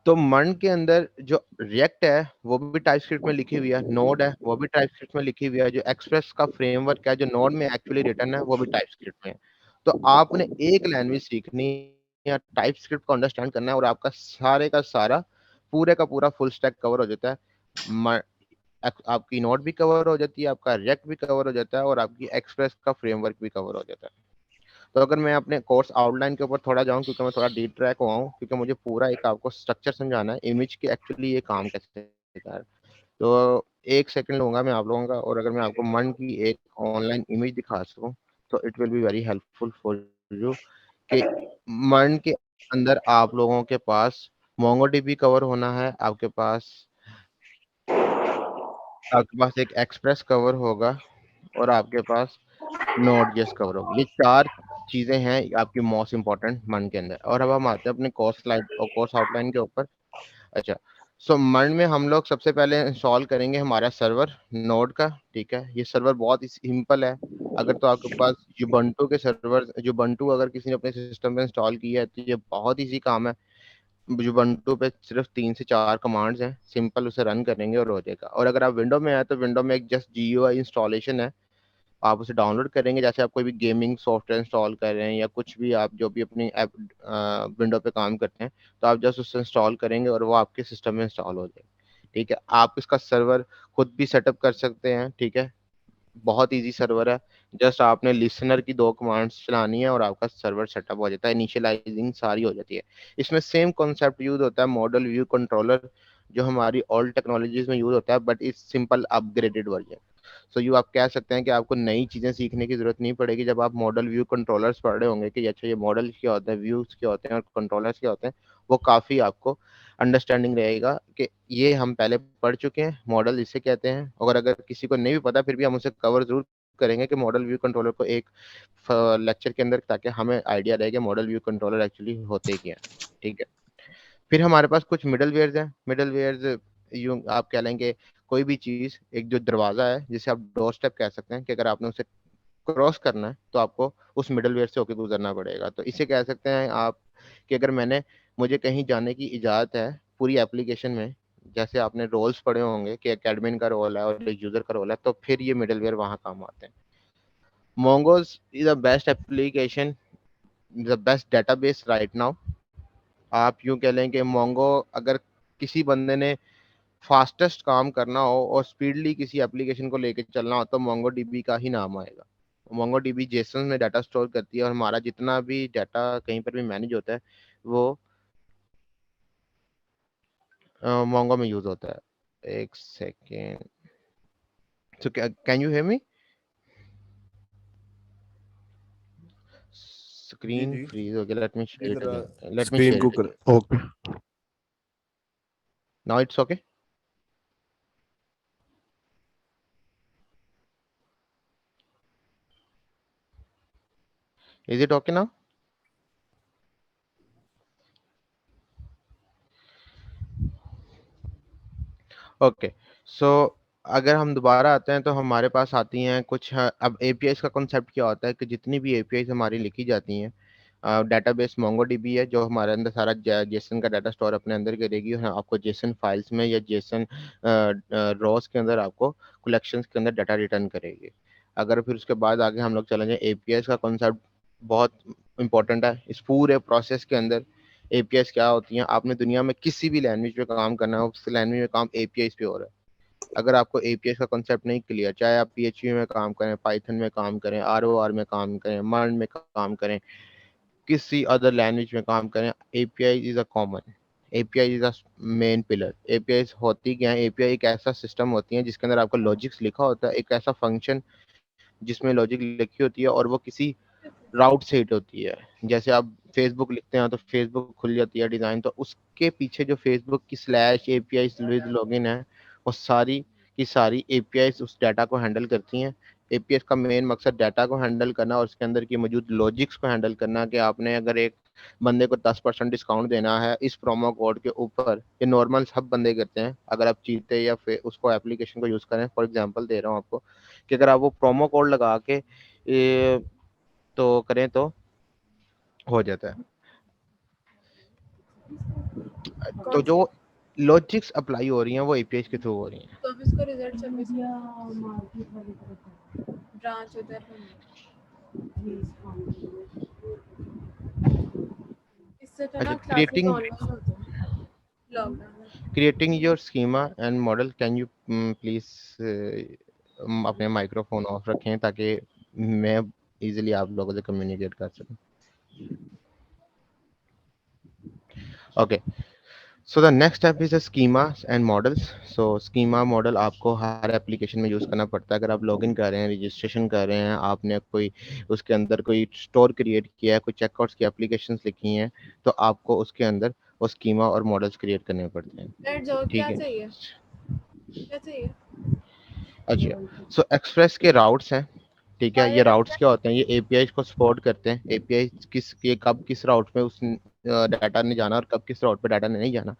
तो मन के अंदर जो रिएक्ट है वो भी टाइपस्क्रिप्ट में लिखी हुई है, नोड है वो भी टाइपस्क्रिप्ट में लिखी हुई है, जो एक्सप्रेस का फ्रेमवर्क है जो नोड में एक्चुअली रिटर्न है वो भी टाइपस्क्रिप्ट में है। तो आपने एक लैंग्वेज सीखनी या टाइप स्क्रिप्ट को अंडरस्टैंड करना है और आपका सारे का सारा पूरे का पूरा फुल स्टैक कवर हो जाता है। आपकी नोट भी कवर हो जाती है, आपका रिएक्ट भी कवर हो जाता है और आपकी एक्सप्रेस का फ्रेमवर्क भी कवर हो जाता है। तो अगर मैं अपने कोर्स आउटलाइन के ऊपर थोड़ा जाऊं, क्योंकि मैं थोड़ा डीप ट्रैक हुआ हूं, क्योंकि मुझे पूरा एक आपको स्ट्रक्चर समझाना है इमेज की एक्चुअली ये काम कैसे करता है। तो एक सेकंड लूंगा मैं आप लोगों का, और अगर मैं आपको मन की एक ऑनलाइन इमेज दिखा सकूं तो it will be very helpful for you कि मन के अंदर आप लोगों के पास मोंगोडीबी कवर होना है, आपके पास एक एक्सप्रेस कवर होगा और आपके पास नोट जेएस कवर होगा। ये चार चीजें हैं आपकी मोस्ट इंपॉर्टेंट मन के अंदर। और अब हम आते हैं अपने कोर्स स्लाइड और कोर्स आउटलाइन के ऊपर। अच्छा, सो मन में हम लोग सबसे पहले इंस्टॉल करेंगे हमारा सर्वर नोड का। ठीक है, ये सर्वर बहुत ही सिंपल है। अगर तो आपके पास युबंटू के सर्वर, युबंटू अगर किसी ने अपने सिस्टम में इंस्टॉल किया है तो ये बहुत इजी काम है। युबंटू पे सिर्फ 3 से 4 कमांड्स हैं, सिंपल उसे रन करेंगे और हो जाएगा। और अगर आप विंडो में आए तो विंडो में एक जस्ट GUI इंस्टॉलेशन है, आप उसे डाउनलोड करेंगे। जैसे आप कोई भी गेमिंग सॉफ्टवेयर इंस्टॉल कर रहे हैं या कुछ भी आप जो भी अपनी ऐप विंडो पे काम करते हैं, तो आप जस्ट उसे इंस्टॉल करेंगे और वो आपके सिस्टम में इंस्टॉल हो जाएगा। ठीक है, आप इसका सर्वर खुद भी सेटअप कर सकते हैं। ठीक है, बहुत इजी सर्वर है। जस्ट आपने लिसनर की 2 कमांड्स चलानी है और आपका सर्वर सेटअप हो जाता है, इनिशियलाइजिंग सारी हो जाती है। इसमें सेम कॉन्सेप्ट यूज होता है मॉडल व्यू कंट्रोलर, जो हमारी ओल्ड टेक्नोलॉजीज में यूज होता है, but it's simple upgraded version. So you आप कह सकते हैं कि आपको नई चीजें सीखने की जरूरत नहीं पड़ेगी जब आप मॉडल व्यू कंट्रोलर्स पढ़ रहे होंगे कि अच्छा ये मॉडल क्या होता है, व्यूज क्या होते हैं और कंट्रोलर्स क्या होते हैं। वो काफी आपको अंडरस्टैंडिंग रहेगा कि ये हम पहले पढ़ चुके हैं, मॉडल इसे कहते हैं। और अगर किसी को नहीं भी पता फिर भी हम उसे कवर जरूर करेंगे कि मॉडल व्यू कंट्रोलर को एक लेक्चर के अंदर, ताकि हमें आइडिया रहे कि मॉडल व्यू कंट्रोलर एक्चुअली होते क्या है। ठीक है, फिर हमारे पास कुछ मिडल वेयर्स हैं। मिडल वेयर्स यूं आप कह लेंगे कोई भी चीज, एक जो दरवाजा है जिसे आप डोर स्टेप कह सकते हैं, कि अगर आपने उसे क्रॉस करना है तो आपको उस मिडल वेयर से होकर गुजरना पड़ेगा। तो इसे कह सकते हैं आप कि अगर मुझे कहीं जाने की इजाजत है पूरी एप्लीकेशन में, जैसे आपने रोल्स पढ़े होंगे कि एक एडमिन का रोल है और एक यूजर का रोल है, तो फिर ये मिडल वेयर वहां काम आते हैं। Mongoose is the best application, the best database right now. आप यूं कह लें कि मोंगो, अगर किसी बंदे ने फास्टेस्ट काम करना हो और स्पीडली किसी एप्लीकेशन को लेके चलना हो तो मोंगो डीबी का ही नाम आएगा। मोंगो डीबी जेसन में डाटा स्टोर करती है और हमारा जितना भी डाटा कहीं पर भी मैनेज होता है वो मोंगो में यूज होता है। एक second, so can you hear me? जी स्क्रीन जी फ्रीज हो गया, लेट मी जी शेयर इट जरा again, let me screen share को इट कर, again. Okay. Now it's okay. Is it okay now? Okay, so अगर हम दोबारा आते हैं तो हमारे पास आती हैं कुछ अब एपीआईज का कॉन्सेप्ट क्या होता है कि जितनी भी एपीआईज हमारी लिखी जाती हैं, डेटाबेस मोंगोडीबी है जो हमारे अंदर सारा जेसन का डाटा स्टोर अपने अंदर करेगी और आपको जेसन फाइल्स में या जेसन रॉस के अंदर आपको कलेक्शंस के अंदर डाटा रिटर्न करेगी। अगर फिर उसके बाद आगे हम लोग चले जाएं, एपीआईज का कॉन्सेप्ट बहुत इंपॉर्टेंट है इस पूरे प्रोसेस के अंदर। एपीआईज क्या होती हैं? आपने दुनिया में किसी भी लैंग्वेज पे काम करना है, उस लैंग्वेज में काम एपीआईज पे हो रहा है। अगर आपको एपीआईज का कॉन्सेप्ट नहीं क्लियर, चाहे आप पीएचपी में काम करें, पाइथन में काम करें, आरओआर में काम करें, मर्न में काम करें, किसी अदर लैंग्वेज में काम करें, API is a common, API is a main pillar. API होती क्या है? एपीआई एक ऐसा सिस्टम होती है जिसके अंदर आपका लॉजिक्स लिखा होता है, एक ऐसा फंक्शन जिसमें लॉजिक लिखी होती है और वो किसी राउट से हिट होती है। जैसे आप फेसबुक लिखते हैं तो फेसबुक खुल जाती है डिजाइन, तो उसके पीछे जो फेसबुक की स्लैश एपीआई विद लॉगिन है वो सारी की सारी एपीआई उस डाटा को हैंडल करती हैं। एपीआई का मेन मकसद डाटा को हैंडल करना और उसके अंदर की मौजूद लॉजिक्स को हैंडल करना, कि आपने अगर एक बंदे को 10% डिस्काउंट देना है इस प्रोमो कोड के ऊपर, ये नॉर्मल सब बंदे करते हैं। अगर आप चीते या फिर उसको एप्लीकेशन को यूज करें, फॉर एग्जांपल दे रहा हूँ आपको, कि अगर आप वो प्रोमो कोड लगा के तो करें तो हो जाता है। तो जो लॉजिक्स अप्लाई हो रही हैं वो एपीआई के थ्रू हो रही हैं। तो अब इसको रिजल्ट सबमिट ब्रांच होता है इससे तो अच्छा, ना क्लासेस creating ऑनलाइन होते हैं लॉकडाउन में। creating your schema and model, can you please अपने माइक्रोफोन ऑफ रखें ताकि मैं इजीली आप लोगों से कम्युनिकेट कर सकूं। Okay, so the next step is schema and models. So schema model आपको हर एप्लीकेशन में यूज़ करना पड़ता है। अगर आप लॉगिन कर रहे हैं, रजिस्ट्रेशन कर रहे हैं, आपने कोई उसके अंदर कोई स्टोर क्रिएट किया है, कोई चेकआउट्स की एप्लीकेशंस लिखी हैं, तो आपको उसके अंदर वो स्कीमा और मॉडल्स क्रिएट करने पड़ते हैं। एड जाओ, ठीक क्या है। चाहिए, क्या चाहिए? अच्छा, सो एक्सप्रेस के राउट्स हैं। ठीक है, ये फायर राउट्स क्या होते हैं? ये एपीआई को सपोर्ट करते हैं। एपीआई किस ये कब किस राउट में उस डाटा ने जाना और कब किस राउट पे डाटा ने नहीं जाना,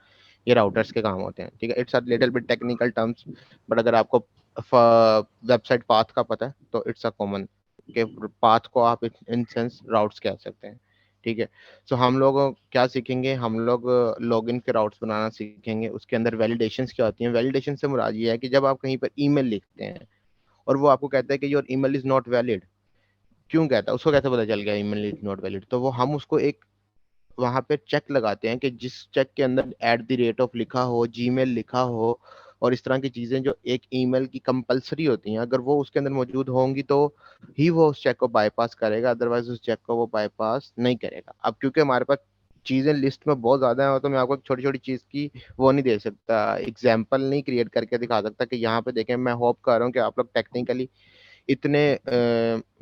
ये राउटर्स के काम होते हैं। ठीक है, it's a little bit technical terms, but अगर आपको वेबसाइट पाथ का पता है तो इट्स अ कॉमन के पाथ को आप इन सेंस राउट्स कह सकते हैं। ठीक है, सो हम लोग क्या सीखेंगे? हम लोग लॉगिन के राउट्स बनाना सीखेंगे। उसके अंदर वैलिडेशंस क्या होती हैं? वैलिडेशन से मुराद ये है कि जब आप कहीं पर ईमेल लिखते हैं और वो आपको कहता है कि your email is not valid, क्यों कहता है? उसको कैसे पता चल गया ईमेल इज नॉट वैलिड? तो वो हम उसको एक वहां पे चेक लगाते हैं कि जिस चेक के अंदर @ लिखा हो, जीमेल लिखा हो और इस तरह की चीजें जो एक ईमेल की कंपलसरी होती हैं, अगर वो उसके अंदर मौजूद होंगी तो ही वो उस चेक को बाईपास करेगा, अदरवाइज उस चेक को वो बाईपास नहीं करेगा। अब क्योंकि हमारे पास चीजें लिस्ट में बहुत ज्यादा है तो मैं आपको छोटी छोटी चीज की वो नहीं दे सकता, एग्जाम्पल नहीं क्रिएट करके दिखा सकता कि यहाँ पे देखें। मैं होप कर रहा हूँ कि आप लोग टेक्निकली इतने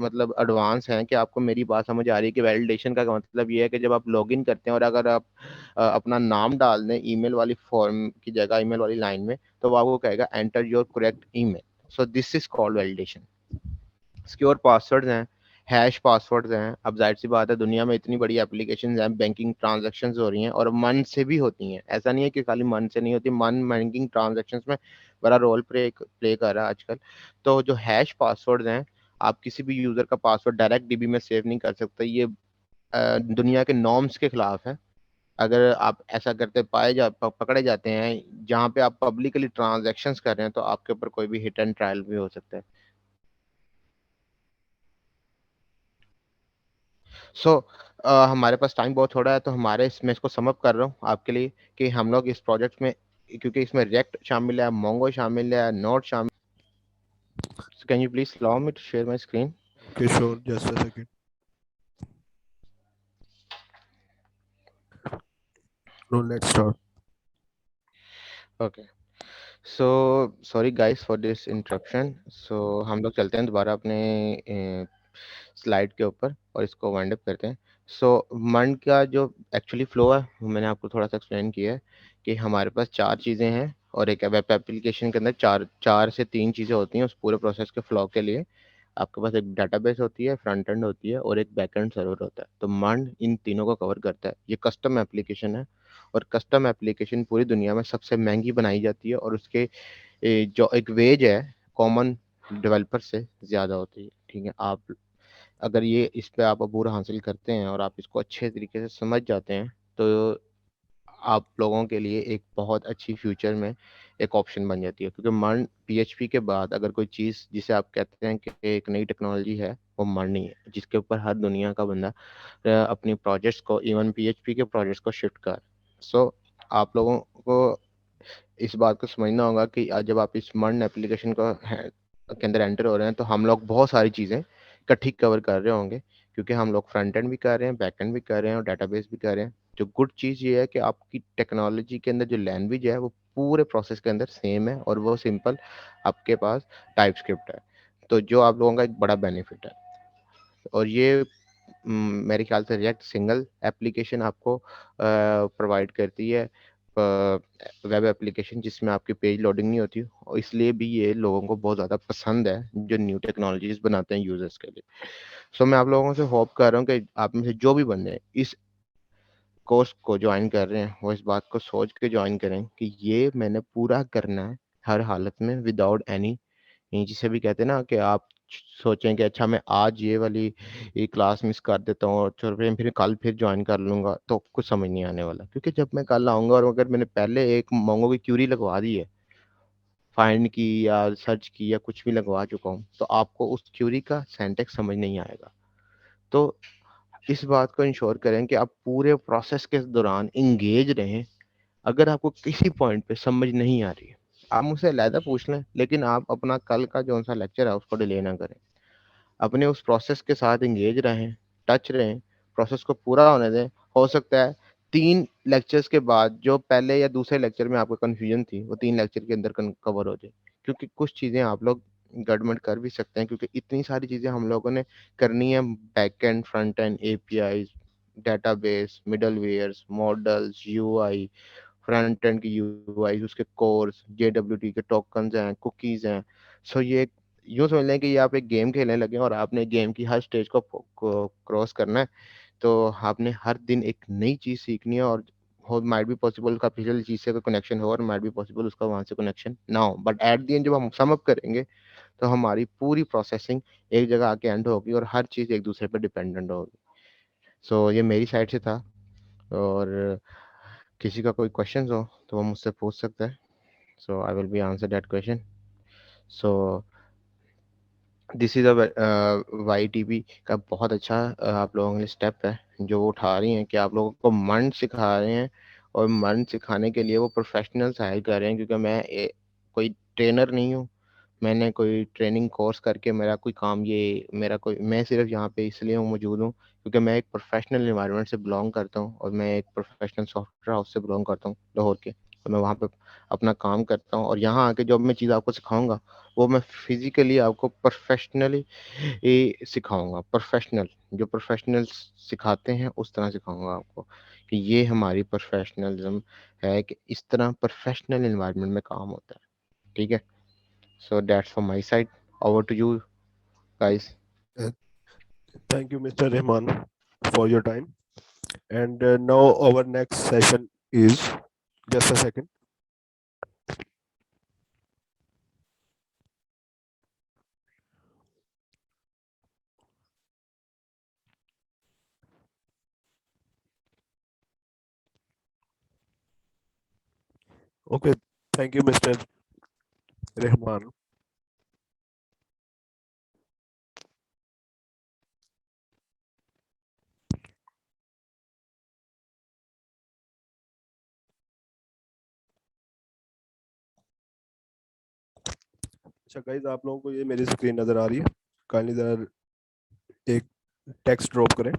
मतलब एडवांस हैं कि आपको मेरी बात समझ आ रही है कि वैलिडेशन का मतलब ये है कि जब आप लॉगिन करते हैं और अगर आप अपना नाम डाल दें ईमेल वाली फॉर्म की जगह, ईमेल वाली लाइन में, तो वो आपको कहेगा enter your correct email. So this is called validation. Secure passwords हैं, हैश पासवर्ड्स हैं। अब जाहिर सी बात है, दुनिया में इतनी बड़ी एप्लीकेशंस हैं, बैंकिंग ट्रांजैक्शंस हो रही हैं और मन से भी होती हैं। ऐसा नहीं है कि खाली मन से नहीं होती, मन बैंकिंग ट्रांजैक्शंस में बड़ा रोल प्ले कर रहा है आजकल। तो जो हैश पासवर्ड्स हैं, आप किसी भी यूजर का पासवर्ड डायरेक्ट डीबी में सेव नहीं कर सकते। ये दुनिया के नॉर्म्स के खिलाफ है। अगर आप ऐसा करते पकड़े जाते हैं जहाँ पे आप पब्लिकली ट्रांजैक्शंस कर रहे हैं, तो आपके ऊपर कोई भी हिट एंड ट्रायल भी हो सकता है। सो हमारे पास टाइम बहुत थोड़ा है, तो हमारे इसमें इसको समअप कर रहा हूँ आपके लिए कि हम लोग इस प्रोजेक्ट में, क्योंकि इसमें रिएक्ट शामिल है, मोंगो शामिल है, नोड शामिल। Can you please allow me to share my screen? Okay, sure. Just a second. No, let's start. Okay, so sorry guys for this interruption. So हम लोग चलते हैं दोबारा अपने स्लाइड के ऊपर और इसको वाइंड अप करते हैं। सो मंड का जो एक्चुअली फ्लो है वो मैंने आपको थोड़ा सा एक्सप्लेन किया है कि हमारे पास 4 चीज़ें हैं और एक वेब एप्लीकेशन के अंदर 4 से 3 चीज़ें होती हैं उस पूरे प्रोसेस के फ्लो के लिए। आपके पास एक डेटाबेस होती है, फ्रंट एंड होती है और एक बैक एंड सर्वर होता है। तो मंड इन तीनों को कवर करता है। ये कस्टम एप्लीकेशन है और कस्टम एप्लीकेशन पूरी दुनिया में सबसे महंगी बनाई जाती है और उसके जो एक वेज है कॉमन डेवलपर से ज़्यादा होती है। ठीक है, आप अगर ये इस पे आप अबूर हासिल करते हैं और आप इसको अच्छे तरीके से समझ जाते हैं, तो आप लोगों के लिए एक बहुत अच्छी फ्यूचर में एक ऑप्शन बन जाती है। क्योंकि मर्न पीएचपी के बाद अगर कोई चीज़ जिसे आप कहते हैं कि एक नई टेक्नोलॉजी है, वो मर्न ही है, जिसके ऊपर हर दुनिया का बंदा अपनी प्रोजेक्ट्स को, इवन पीएचपी के प्रोजेक्ट्स को शिफ्ट कर। सो आप लोगों को इस बात को समझना होगा कि आज जब आप इस मर्न एप्लीकेशन को के अंदर एंटर हो रहे हैं, तो हम लोग बहुत सारी चीज़ें इकट्ठी कवर कर रहे होंगे, क्योंकि हम लोग फ्रंट एंड भी कर रहे हैं, बैक एंड भी कर रहे हैं और डेटाबेस भी कर रहे हैं। जो गुड चीज़ ये है कि आपकी टेक्नोलॉजी के अंदर जो लैंग्वेज है वो पूरे प्रोसेस के अंदर सेम है और वो सिंपल आपके पास टाइप स्क्रिप्ट है, तो जो आप लोगों का एक बड़ा बेनिफिट है। और ये मेरे ख्याल से रिएक्ट सिंगल एप्लीकेशन आपको प्रोवाइड करती है, वेब एप्लीकेशन जिसमें आपकी पेज लोडिंग नहीं होती, और इसलिए भी ये लोगों को बहुत ज़्यादा पसंद है जो न्यू टेक्नोलॉजीज बनाते हैं यूजर्स के लिए। सो मैं आप लोगों से होप कर रहा हूँ कि आप में से जो भी बंदे इस कोर्स को ज्वाइन कर रहे हैं वो इस बात को सोच के ज्वाइन करें कि ये मैंने पूरा करना है हर हालत में, विदाउट एनी, जिसे भी कहते हैं ना कि आप सोचें कि अच्छा मैं आज ये वाली ये क्लास मिस कर देता हूँ और फिर कल फिर ज्वाइन कर लूँगा, तो कुछ समझ नहीं आने वाला। क्योंकि जब मैं कल आऊँगा और अगर मैंने पहले एक मोंगो की क्यूरी लगवा दी है, फाइंड की या सर्च की या कुछ भी लगवा चुका हूँ, तो आपको उस क्यूरी का सिंटैक्स समझ नहीं आएगा। तो इस बात को इंश्योर करें कि आप पूरे प्रोसेस के दौरान इंगेज रहें। अगर आपको किसी पॉइंट पे समझ नहीं आ रही है, आप मुझसे अलहदा पूछ लें, लेकिन आप अपना कल का जो सा लेक्चर है उसको डिले ना करें। अपने उस प्रोसेस के साथ इंगेज रहें, टच रहें, प्रोसेस को पूरा होने दें। हो सकता है 3 लेक्चर्स के बाद जो पहले या दूसरे लेक्चर में आपको कन्फ्यूजन थी वो 3 लेक्चर के अंदर कवर हो जाए, क्योंकि कुछ चीज़ें आप लोग गड़बड़ कर भी सकते हैं, क्योंकि इतनी सारी चीज़ें हम लोगों ने करनी है। Back end, front end, APIs, database, middlewares, models, UI, front end की यूआई, उसके कोर्स, जेडब्ल्यूटी के टोकन्स हैं, कुकीज़ हैं। सो ये यूँ समझ लें कि ये आप एक गेम खेलने लगे हैं और आपने गेम की हर स्टेज को क्रॉस करना है। तो आपने हर दिन एक नई चीज़ सीखनी है, और हो माइट बी पॉसिबल उसका पिछली चीज़ से कोई कनेक्शन हो और माइट बी पॉसिबल उसका वहाँ से कनेक्शन ना हो, बट एट द एंड जब हम सम अप करेंगे तो हमारी पूरी प्रोसेसिंग एक जगह आके एंड होगी और हर चीज़ एक दूसरे पर डिपेंडेंट होगी। सो ये मेरी साइड से था, और किसी का कोई क्वेश्चन हो तो वो मुझसे पूछ सकता है। So I will be answer that question. So this is YTP का बहुत अच्छा आप लोगों के लिए स्टेप है जो वो उठा रही हैं कि आप लोगों को मन सिखा रहे हैं, और मन सिखाने के लिए वो प्रोफेशनल हायर कर रहे हैं, क्योंकि मैं कोई ट्रेनर नहीं हूँ। मैंने कोई ट्रेनिंग कोर्स करके मेरा कोई काम ये मेरा कोई मैं सिर्फ यहाँ पे इसलिए मौजूद हूँ क्योंकि मैं एक प्रोफेशनल इन्वायरमेंट से बिलोंग करता हूँ, और मैं एक प्रोफेशनल सॉफ्टवेयर हाउस से बिलोंग करता हूँ लाहौर के, और मैं वहाँ पे अपना काम करता हूँ। और यहाँ आके जो मैं चीज़ आपको सिखाऊंगा वो मैं फिजिकली आपको प्रोफेशनली सिखाऊंगा। प्रोफेशनल जो प्रोफेशनल्स सिखाते हैं उस तरह सिखाऊंगा आपको, कि ये हमारी प्रोफेशनलिज्म है कि इस तरह प्रोफेशनल इन्वायरमेंट में काम होता है। ठीक है, so that's from my side. Over to you guys. Thank you, Mr. Rahman, for your time. And now our next session is, just a second. Okay, thank you, Mr. Rahman. अच्छा guys, आप लोगों को ये मेरी screen नजर आ रही है? Kindly जरा एक टेक्स्ट ड्रॉप करें।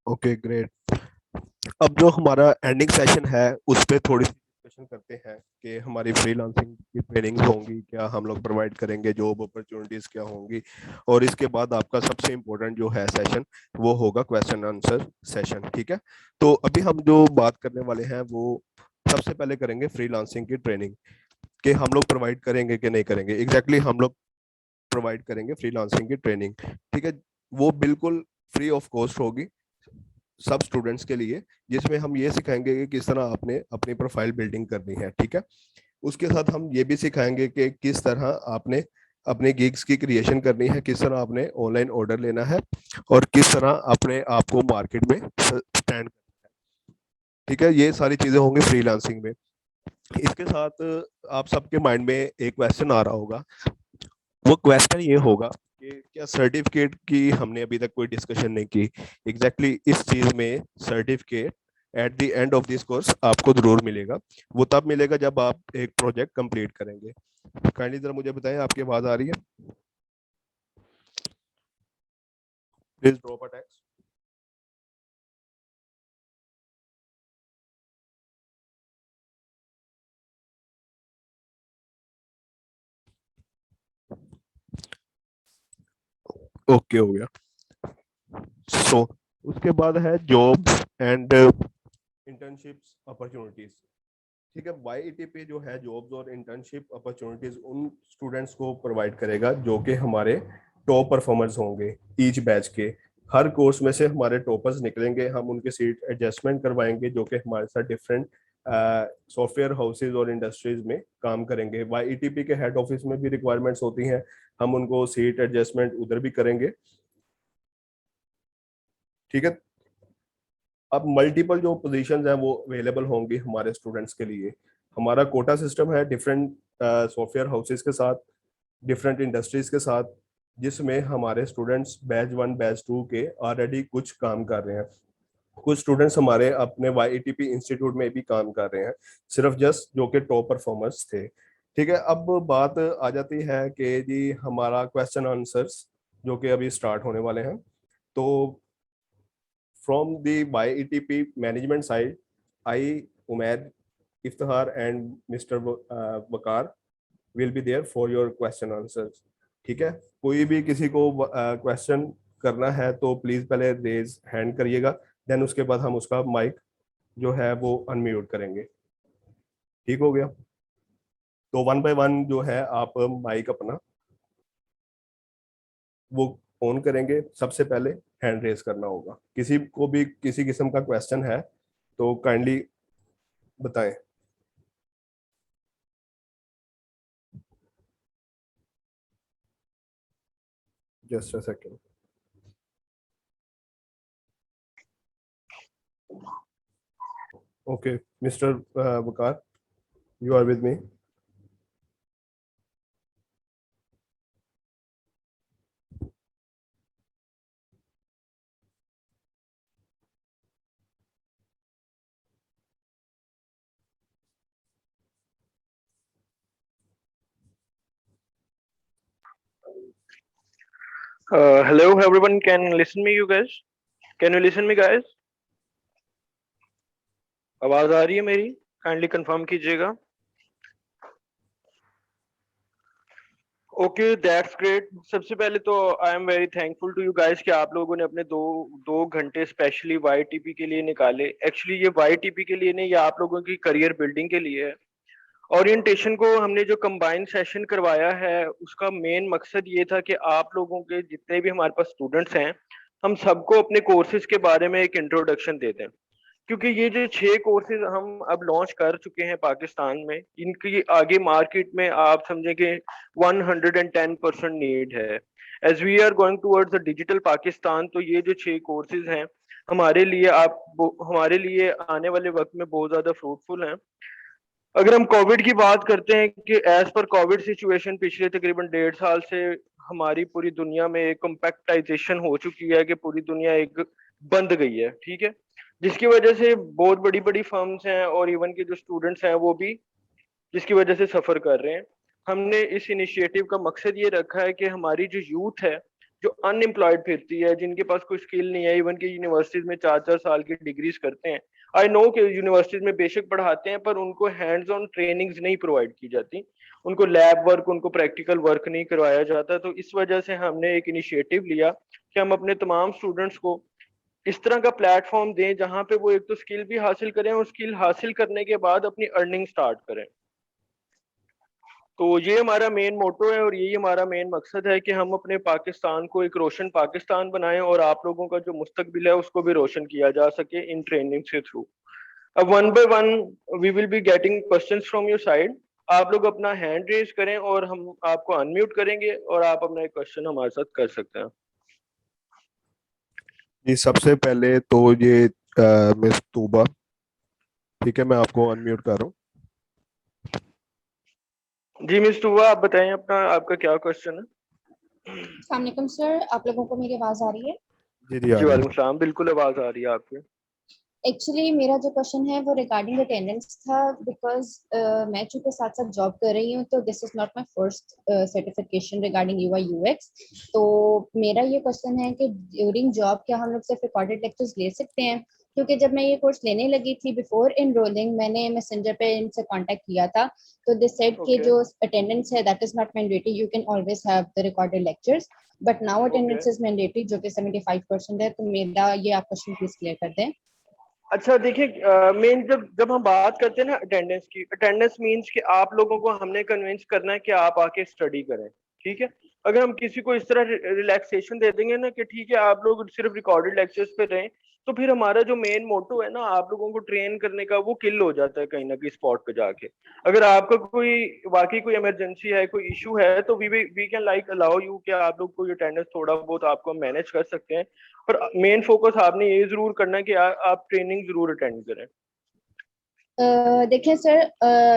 Okay, great. अब जो हमारा एंडिंग सेशन है उस पर थोड़ी सी डिस्कशन करते हैं कि हमारी फ्रीलांसिंग की ट्रेनिंग्स होंगी क्या, हम लोग प्रोवाइड करेंगे, जॉब अपॉर्चुनिटीज क्या होंगी, और इसके बाद आपका सबसे इम्पोर्टेंट जो है सेशन वो होगा क्वेश्चन आंसर सेशन। ठीक है, तो अभी हम जो बात करने वाले हैं वो सबसे पहले करेंगे फ्रीलांसिंग की ट्रेनिंग, कि हम लोग प्रोवाइड करेंगे कि नहीं करेंगे। एग्जैक्टली हम लोग प्रोवाइड करेंगे फ्रीलांसिंग की ट्रेनिंग। ठीक है, वो बिल्कुल फ्री ऑफ कॉस्ट होगी सब स्टूडेंट्स के लिए, जिसमें हम ये सिखाएंगे कि किस तरह आपने अपनी प्रोफाइल बिल्डिंग करनी है। ठीक है, उसके साथ हम ये भी सिखाएंगे कि किस तरह आपने अपने गिग्स की क्रिएशन करनी है, किस तरह आपने ऑनलाइन ऑर्डर लेना है, और किस तरह अपने आप को मार्केट में स्टैंड। ठीक है, ये सारी चीजें होंगी फ्रीलांसिंग में। इसके साथ आप सबके माइंड में एक क्वेश्चन आ रहा होगा, वो क्वेश्चन ये होगा कि क्या सर्टिफिकेट की हमने अभी तक कोई डिस्कशन नहीं की। एग्जैक्टली इस चीज में certificate eight the end of this course आपको जरूर मिलेगा। वो तब मिलेगा जब आप एक प्रोजेक्ट कंप्लीट करेंगे। काइंडली जरा मुझे बताएं, आपकी आवाज आ रही है? Please drop a text. Okay, हो गया। सो उसके बाद है जॉब एंड इंटर्नशिप्स अपॉर्चुनिटीज। ठीक है, YETP जो है जॉब्स और इंटर्नशिप अपॉर्चुनिटीज उन स्टूडेंट्स को प्रोवाइड करेगा जो कि हमारे टॉप परफॉर्मर्स होंगे ईच बैच के। हर कोर्स में से हमारे टॉपर्स निकलेंगे, हम उनके सीट एडजस्टमेंट करवाएंगे जो कि हमारे साथ डिफरेंट सॉफ्टवेयर हाउसेज और इंडस्ट्रीज में काम करेंगे। YETP के हेड ऑफिस में भी रिक्वायरमेंट्स होती हैं, हम उनको सीट एडजस्टमेंट उधर भी करेंगे। ठीक है, अब मल्टीपल जो पोजीशंस हैं वो अवेलेबल होंगी हमारे स्टूडेंट्स के लिए। हमारा कोटा सिस्टम है, डिफरेंट सॉफ्टवेयर हाउसेस के साथ, डिफरेंट इंडस्ट्रीज के साथ, जिसमें हमारे स्टूडेंट्स बैच 1 बैच 2 के ऑलरेडी कुछ काम कर रहे हैं। कुछ स्टूडेंट्स हमारे अपने YETP इंस्टीट्यूट में भी काम कर रहे हैं, सिर्फ जस्ट जो कि टॉप परफॉर्मर्स थे। ठीक है, अब बात आ जाती है कि जी हमारा क्वेश्चन आंसर्स जो कि अभी स्टार्ट होने वाले हैं। तो from the YETP management side, I Umaid, Iftikhar and mister Waqar will be there for your question answers. ठीक है, कोई भी किसी को क्वेश्चन करना है तो प्लीज पहले रेज हैंड करिएगा, देन उसके बाद हम उसका माइक जो है वो अनम्यूट करेंगे। ठीक हो गया? तो 1 बाय 1 जो है आप माइक अपना वो ऑन करेंगे। सबसे पहले हैंड रेज करना होगा। किसी को भी किसी किस्म का क्वेश्चन है तो काइंडली बताएं। Just a second. Okay, mister Waqar, you are with me? Hello everyone, can listen me you guys? Can you listen me guys? आवाज आ रही है मेरी? काइंडली कंफर्म कीजिएगा। Okay, that's great. सबसे पहले तो I am very thankful to you guys कि आप लोगों ने अपने दो घंटे स्पेशली YTP के लिए निकाले। एक्चुअली ये YTP के लिए नहीं, ये आप लोगों की करियर बिल्डिंग के लिए है। ओरिएंटेशन को हमने जो कंबाइंड सेशन करवाया है उसका मेन मकसद ये था कि आप लोगों के जितने भी हमारे पास स्टूडेंट्स हैं, हम सबको अपने कोर्सेज के बारे में एक इंट्रोडक्शन दे दें। क्योंकि ये जो 6 कोर्सेज हम अब लॉन्च कर चुके हैं पाकिस्तान में, इनकी आगे मार्केट में आप समझें कि 110% नीड है। As we are going towards the digital Pakistan, तो ये जो 6 कोर्सेज हैं हमारे लिए आने वाले वक्त में बहुत ज्यादा फ्रूटफुल हैं। अगर हम कोविड की बात करते हैं कि एज पर कोविड सिचुएशन पिछले तकरीबन 1.5 साल से हमारी पूरी दुनिया में एक कम्पैक्टाइजेशन हो चुकी है कि पूरी दुनिया एक बंद गई है। ठीक है, जिसकी वजह से बहुत बड़ी बड़ी फर्म्स हैं और इवन के जो स्टूडेंट्स हैं वो भी जिसकी वजह से सफर कर रहे हैं। हमने इस इनिशिएटिव का मकसद ये रखा है कि हमारी जो यूथ है जो अनएम्प्लॉयड फिरती है, जिनके पास कोई स्किल नहीं है, इवन की यूनिवर्सिटीज में 4-4 साल की डिग्रीज करते हैं। आई नो कि यूनिवर्सिटीज में बेशक पढ़ाते हैं पर उनको हैंड्स ऑन ट्रेनिंग्स नहीं प्रोवाइड की जाती, उनको लैब वर्क, उनको प्रैक्टिकल वर्क नहीं करवाया जाता। तो इस वजह से हमने एक इनिशिएटिव लिया कि हम अपने तमाम स्टूडेंट्स को इस तरह का प्लेटफॉर्म दें जहां पे वो एक तो स्किल भी हासिल करें और स्किल हासिल करने के बाद अपनी अर्निंग स्टार्ट करें। तो ये हमारा मेन मोटो है और यही हमारा मेन मकसद है कि हम अपने पाकिस्तान को एक रोशन पाकिस्तान बनाएं और आप लोगों का जो मुस्तकबिल है उसको भी रोशन किया जा सके इन ट्रेनिंग के थ्रू। अब 1 by 1 we will be getting questions from your side. आप लोग अपना हैंड रेज करें और हम आपको अनम्यूट करेंगे और आप अपना एक क्वेश्चन हमारे साथ कर सकते हैं। जी, सबसे पहले तो ये मिस तूबा, ठीक है, मैं आपको अनम्यूट कर रहा हूँ। जी मिस तूबा, आप बताएं आपका क्या क्वेश्चन है? अस्सलाम वालेकुम सर, आप लोगों को मेरी आवाज आ रही है? जी जी वालेकुम सलाम, बिल्कुल आवाज आ रही है आपकी। एक्चुअली मेरा जो क्वेश्चन है वो रिगार्डिंग अटेंडेंस था, बिकॉज मैं चूँकि साथ साथ जॉब कर रही हूँ तो this is not my first certification regarding UI UX। तो मेरा ये क्वेश्चन है कि ड्यूरिंग जॉब क्या हम लोग सिर्फ रिकॉर्डेड लेक्चर्स ले सकते हैं? क्योंकि जब मैं ये कोर्स लेने लगी थी बिफोर इनरोलिंग, मैंने मैसेंजर पे इनसे कांटेक्ट किया था, तो दिस सेड कि जो अटेंडेंस है that is not mandatory, you can always have the recorded lectures, but now attendance is mandatory जो कि 75% है। तो मेरा ये आप क्वेश्चन प्लीज क्लियर कर दें। अच्छा देखिए, मेन जब हम बात करते हैं ना अटेंडेंस की, अटेंडेंस मींस कि आप लोगों को हमने कन्विंस करना है कि आप आके स्टडी करें। ठीक है, अगर हम किसी को इस तरह रिलैक्सेशन दे देंगे ना कि ठीक है आप लोग सिर्फ रिकॉर्डेड लेक्चर्स पे रहें, तो फिर हमारा जो मेन मोटो है ना आप लोगों को ट्रेन करने का, वो किल हो जाता है कहीं ना कहीं स्पॉट पे जाके। अगर आपका वाकई कोई इमरजेंसी है, कोई इशू है, तो we can like allow you कि आप लोग कोई अटेंडेंस थोड़ा बहुत आपको मैनेज कर सकते हैं, पर मेन फोकस आपने ये जरूर करना है कि आप ट्रेनिंग जरूर अटेंड करें। देखिए sir,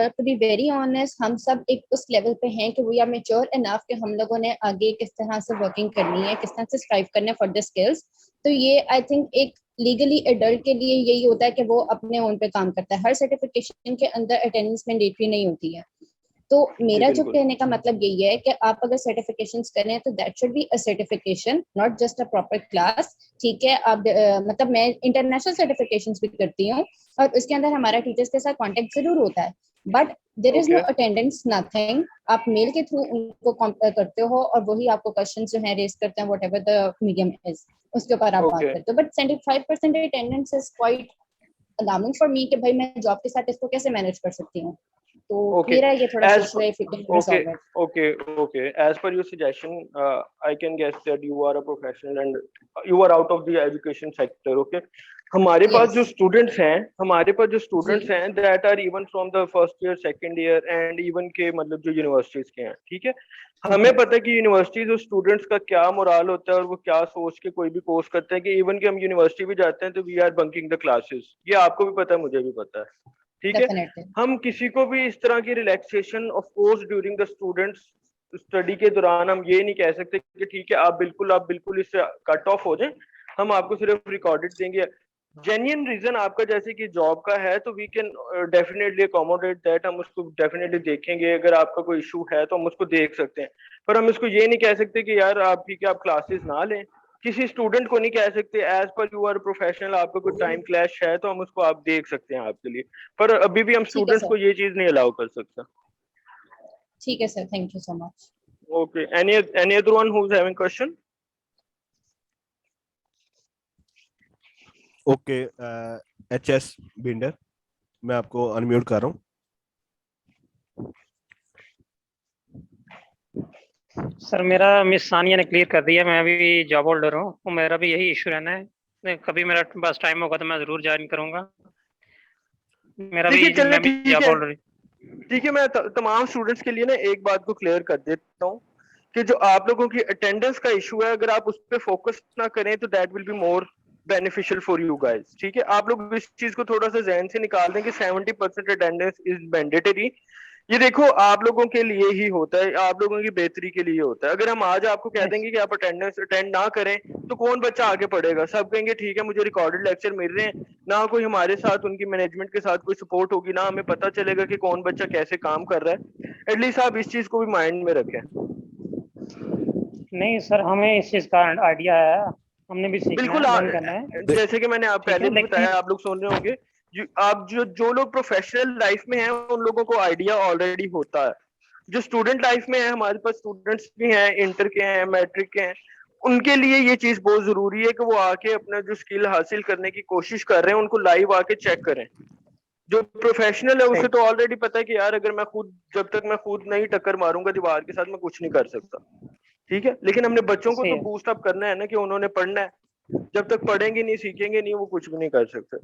to be very honest, हम सब एक उस लेवल पे हैं कि वी आर मेच्योर इनफ कि हम लोगों ने आगे किस तरह से वर्किंग करनी है, किस तरह से स्ट्राइव करना है फॉर द स्किल्स। तो ये आई थिंक एक लीगली एडल्ट के लिए यही होता है कि वो अपने ओन पे काम करता है। हर सर्टिफिकेशन के अंदर अटेंडेंस मैंडेटरी नहीं होती है। तो जी मेरा जो बिल्कुल। कहने का मतलब यही है कि आप अगर सर्टिफिकेशंस करें तो that should be a certification, not just a proper class. ठीक है, आप मतलब मैं इंटरनेशनल सर्टिफिकेशंस भी करती हूँ और उसके अंदर हमारा टीचर्स के साथ कांटेक्ट जरूर होता है, but there is no okay attendance, nothing. आप मेल के थ्रू उनको करते हो और वही आपको क्वेश्चन जो है रेज करते हैं, whatever the medium is, उसके ऊपर आप बात ओके करते हो। But 75% attendance is quite alarming for me कि भाई मैं जॉब के साथ इसको कैसे मैनेज कर सकती हूँ। तो ओके मेरा ये थोड़ा सा as इशू है, if you can okay resolve it. okay as per your suggestion, I can guess that you are a professional and you are out of the education sector. Okay, हमारे पास जो yes students हैं, हमारे पास जो जी students हैं that are even from the first year, second year and even के मतलब जो यूनिवर्सिटीज के हैं, ठीक है। हमें ओके पता है कि यूनिवर्सिटीज और स्टूडेंट्स का क्या मोराल होता है और वो क्या सोच के कोई भी कोर्स करते हैं कि इवन कि हम यूनिवर्सिटी भी जाते हैं तो we are bunking the classes. ये आपको भी पता है, मुझे भी पता है, ठीक है। डेफिनेटली हम किसी को भी इस तरह की relaxation of course during the students study के दौरान हम ये नहीं कह सकते कि ठीक है आप बिल्कुल इससे कट ऑफ हो जाएं, हम आपको सिर्फ रिकॉर्डेड देंगे। जेन्युइन रीजन आपका जैसे कि जॉब का है तो we can definitely accommodate that, हम उसको डेफिनेटली देखेंगे। अगर आपका कोई इशू है तो हम उसको देख सकते हैं, पर हम इसको ये नहीं कह सकते कि यार आप ठीक है आप क्लासेस ना लें। किसी स्टूडेंट को नहीं कह सकते as per you are professional, आपका कोई टाइम क्लैश है तो हम उसको आप देख सकते हैं आपके लिए, पर अभी भी हम ठीक है स्टूडेंट्स सर, को ये चीज नहीं अलाउ कर सकते। ठीक है sir, thank you so much. Okay, any other one who is having question? Okay, HS binder, मैं आपको अनम्यूट कर रहा हूँ। सर मेरा मिस सानिया ने क्लियर कर दिया, मैं अभी जॉब होल्डर हूँ तो मेरा भी यही इशू रहना है। कभी मेरा पास टाइम होगा तो मैं जरूर ज्वाइन करूंगा। मेरा देखिए भी चलिए मैं भी ठीक जॉब है, होल्डर। ठीक है। मैं तमाम स्टूडेंट्स के लिए ना एक बात को क्लियर कर देता हूँ कि जो आप लोगों की अटेंडेंस का इशू है, अगर आप उस पर फोकस ना करें तो that will be more beneficial for you guys, ठीक है। आप लोग इस चीज को थोड़ा सा जहन से निकाल दें कि 70% अटेंडेंस इज मैंडेटरी। ये देखो आप लोगों के लिए ही होता है, आप लोगों की बेहतरी के लिए होता है। अगर हम आज आपको कह देंगे कि आप अटेंडेंस अटेंड ना करें तो कौन बच्चा आगे पढ़ेगा? सब कहेंगे ठीक है मुझे रिकॉर्डेड लेक्चर मिल रहे हैं, ना कोई हमारे साथ उनकी मैनेजमेंट के साथ कोई सपोर्ट होगी, ना हमें पता चलेगा कि कौन बच्चा कैसे काम कर रहा है। एटलीस्ट आप इस चीज को भी माइंड में रखें। नहीं सर, हमें इस चीज का आइडिया है, हमने भी सीखना बिल्कुल है, लर्न करना है। जैसे कि मैंने आप ठीक पहले है भी बताया, लेकिन आप लोग सुन रहे होंगे, आप जो लोग प्रोफेशनल लाइफ में हैं उन लोगों को आइडिया ऑलरेडी होता है। जो स्टूडेंट लाइफ में है, हमारे पास स्टूडेंट्स भी हैं, इंटर के हैं, मैट्रिक के हैं, उनके लिए ये चीज बहुत जरूरी है कि वो आके अपना जो स्किल हासिल करने की कोशिश कर रहे हैं उनको लाइव आके चेक करें। जो प्रोफेशनल है उसे तो ऑलरेडी पता है कि यार अगर जब तक मैं खुद नहीं टक्कर मारूंगा दीवार के साथ मैं कुछ नहीं कर सकता, ठीक है। लेकिन हमने बच्चों को सही तो है। बूस्ट अप करना है ना कि उन्होंने पढ़ना है। जब तक पढ़ेंगे नहीं सीखेंगे नहीं वो कुछ भी नहीं कर सकते।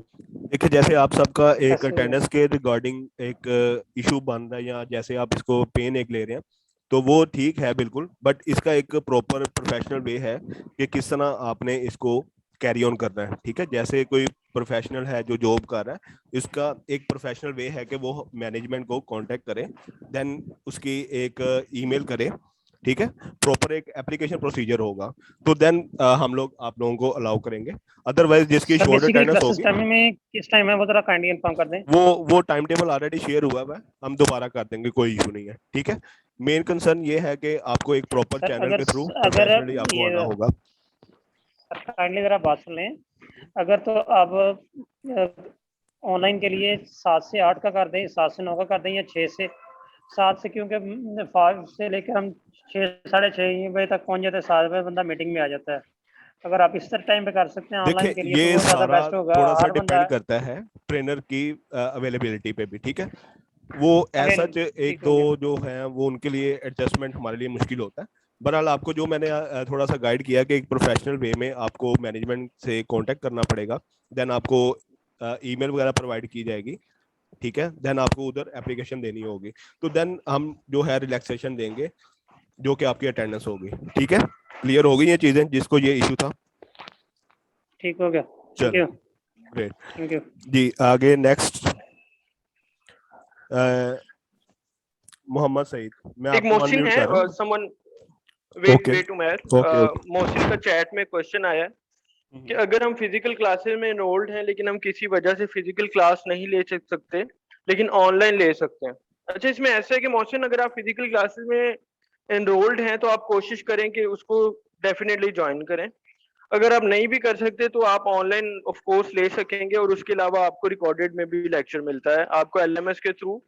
देखिए, जैसे आप सबका एक सही है। अटेंडेंस के रिगार्डिंग एक इशू बन रहा है, या जैसे आप इसको पेन एक ले रहे हैं, तो वो ठीक है बिल्कुल, बट इसका एक प्रॉपर प्रोफेशनल वे है कि किस तरह आपने इसको कैरी ऑन करना है। ठीक है, जैसे कोई प्रोफेशनल है जो जॉब कर रहा है, इसका एक प्रोफेशनल वे है कि वो मैनेजमेंट को कांटेक्ट करे, देन उसकी एक ईमेल करे। ठीक है, प्रॉपर एक एप्लीकेशन प्रोसीजर होगा, तो देन हम लोग आप लोगों को अलाउ करेंगे। अदरवाइज जिसकी sir short basically attendance classes होगी, टाइम में किस टाइम है वो जरा काइंडली इन्फॉर्म कर दें। वो टाइम टेबल ऑलरेडी शेयर हुआ है, हम दोबारा कर देंगे, कोई इशू नहीं है। ठीक है, मेन कंसर्न ये है कि आपको एक प्रॉपर सर चैनल के थ्रू अगर प्रोफेशनली आपको आना ये होगा। काइंडली जरा बात सुन लें, अगर तो आप ऑनलाइन के लिए 7 से 8 का कर दें, 7 से 9 का कर दें, या 6 से 7 से, क्योंकि 5 से लेकर हम 6 साढ़े 6 बजे तक पहुंच जाते हैं, 7 बजे बंदा मीटिंग में आ जाता है। अगर आप इस टाइम पे कर सकते हैं ऑनलाइन के देखिए, लिए तो ये वो ज़्यादा सारा बेस्ट होगा। थोड़ा सा हर बंदा डिपेंड करता है ट्रेनर की अवेलेबिलिटी पे भी। ठीक है, वो ऐसा एक ठीक हो दो गया। जो हैं वो उनके लिए एडजस्टमेंट हमारे लिए मुश्किल होता है। बहरहाल आपको जो मैंने थोड़ा सा गाइड किया कि एक प्रोफेशनल वे में आपको मैनेजमेंट से कांटेक्ट करना पड़ेगा, देन आपको ईमेल वगैरह प्रोवाइड की जाएगी। ठीक है, देन आपको उधर एप्लीकेशन देनी होगी, तो देन हम जो है रिलैक्सेशन देंगे जो कि आपकी अटेंडेंस होगी। ठीक है, क्लियर हो गई ये चीजें जिसको ये इशू था? ठीक हो गया, थैंक चलो यू, ग्रेट थैंक यू। जी। आगे नेक्स्ट मोहम्मद सईद, मैं एक आपको मोहसिन अनम्यूट है कर रहा और हूँ। Someone wait okay wait Umar okay okay. Mohsin का चैट में क्वेश्चन आया है कि अगर हम फिजिकल क्लासेस में एनरोल्ड हैं लेकिन हम किसी वजह से फिजिकल क्लास नहीं ले सकते लेकिन ऑनलाइन ले सकते हैं। अच्छा, इसमें ऐसा है कि मोहसिन अगर आप फिजिकल क्लासेस में एनरोल्ड हैं तो आप कोशिश करें कि उसको डेफिनेटली ज्वाइन करें। अगर आप नहीं भी कर सकते तो आप ऑनलाइन ऑफ कोर्स ले सकेंगे और उसके अलावा आपको रिकॉर्डेड में भी लेक्चर मिलता है, आपको एलएमएस के थ्रू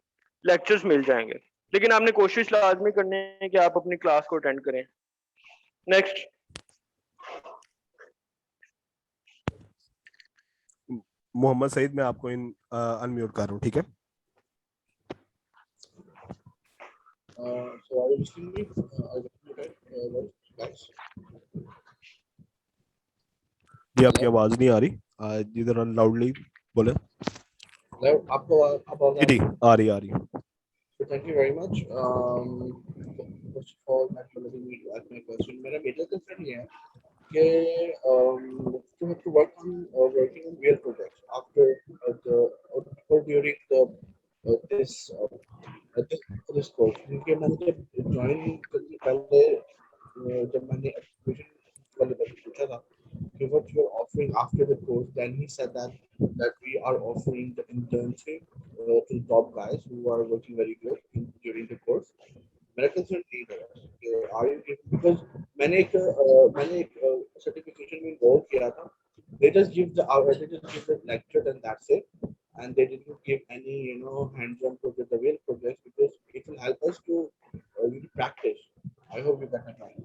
लेक्चर्स मिल जाएंगे, लेकिन आपने कोशिश लाजमी करनी है कि आप अपनी क्लास को अटेंड करें। नेक्स्ट। मोहम्मद सईद, मैं आपको अनम्यूट कर रहा हूँ, ठीक है? So are you listening me? Guys. जी आपकी आवाज नहीं आ रही, जिधर लाउडली बोले। आपको जी जी आ रही। So thank you very much. First of all, thanks for letting me ask my question. मेरा major concern ये है कि you have to work on working on real projects after or during this course. क्योंकि मैंने जब join करने पहले जब मैंने application वाले बच्चे पूछा था कि what you are offering after the course, then he said that we are offering the internship to top guys who are working very good during the course. मेरा कंसर्न नहीं था कि are you giving, because मैंने एक certification में enroll किया था. They just give the lecture and that's it, and they didn't give any hands-on project, the real projects, because it will help us to really practice. I hope you get that right.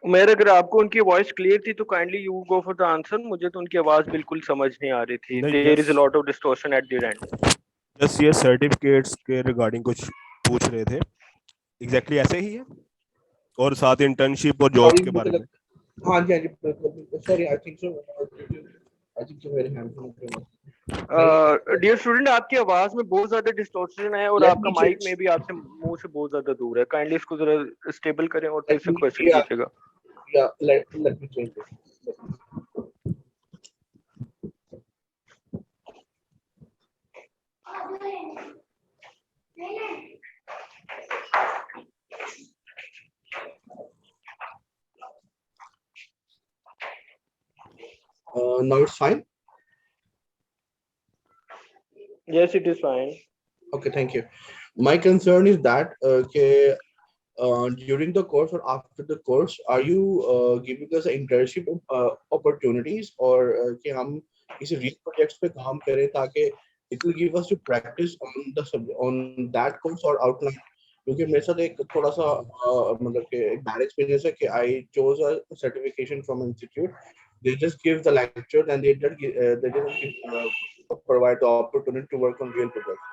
उमेर, अगर आपको उनकी voice clear थी तो kindly you go for the answer. मुझे तो उनकी आवाज बिल्कुल समझ नहीं आ रही थी। There is a lot of distortion at the end. Just ये सर्टिफिकेट्स के रिगार्डिंग कुछ पूछ रहे थे, एग्जैक्टली ऐसे ही है, और साथ इंटर्नशिप और जॉब के बारे में। हाँ जी सॉरी, आई थिंक सो मेरे हैंड में। डियर स्टूडेंट, आपकी आवाज में बहुत ज्यादा डिस्टॉर्शन है और आपका माइक में भी आपसे मुंह से बहुत ज्यादा दूर है। काइंडली इसको जरा स्टेबल करें और फिर से क्वेश्चन कीजिएगा। Yeah, let me change it. Now it's fine. Yes, it is fine. Okay, thank you. My concern is that during the course or after the course, are you giving us internship opportunities, or कि हम किसी real projects पे काम करें ताकि it will give us to practice on that course or outline? क्योंकि मेरे साथ एक थोड़ा सा मतलब कि एक bad experience है कि I chose a certification from institute. They just give the lecture and they didn't provide the opportunity to work on real projects.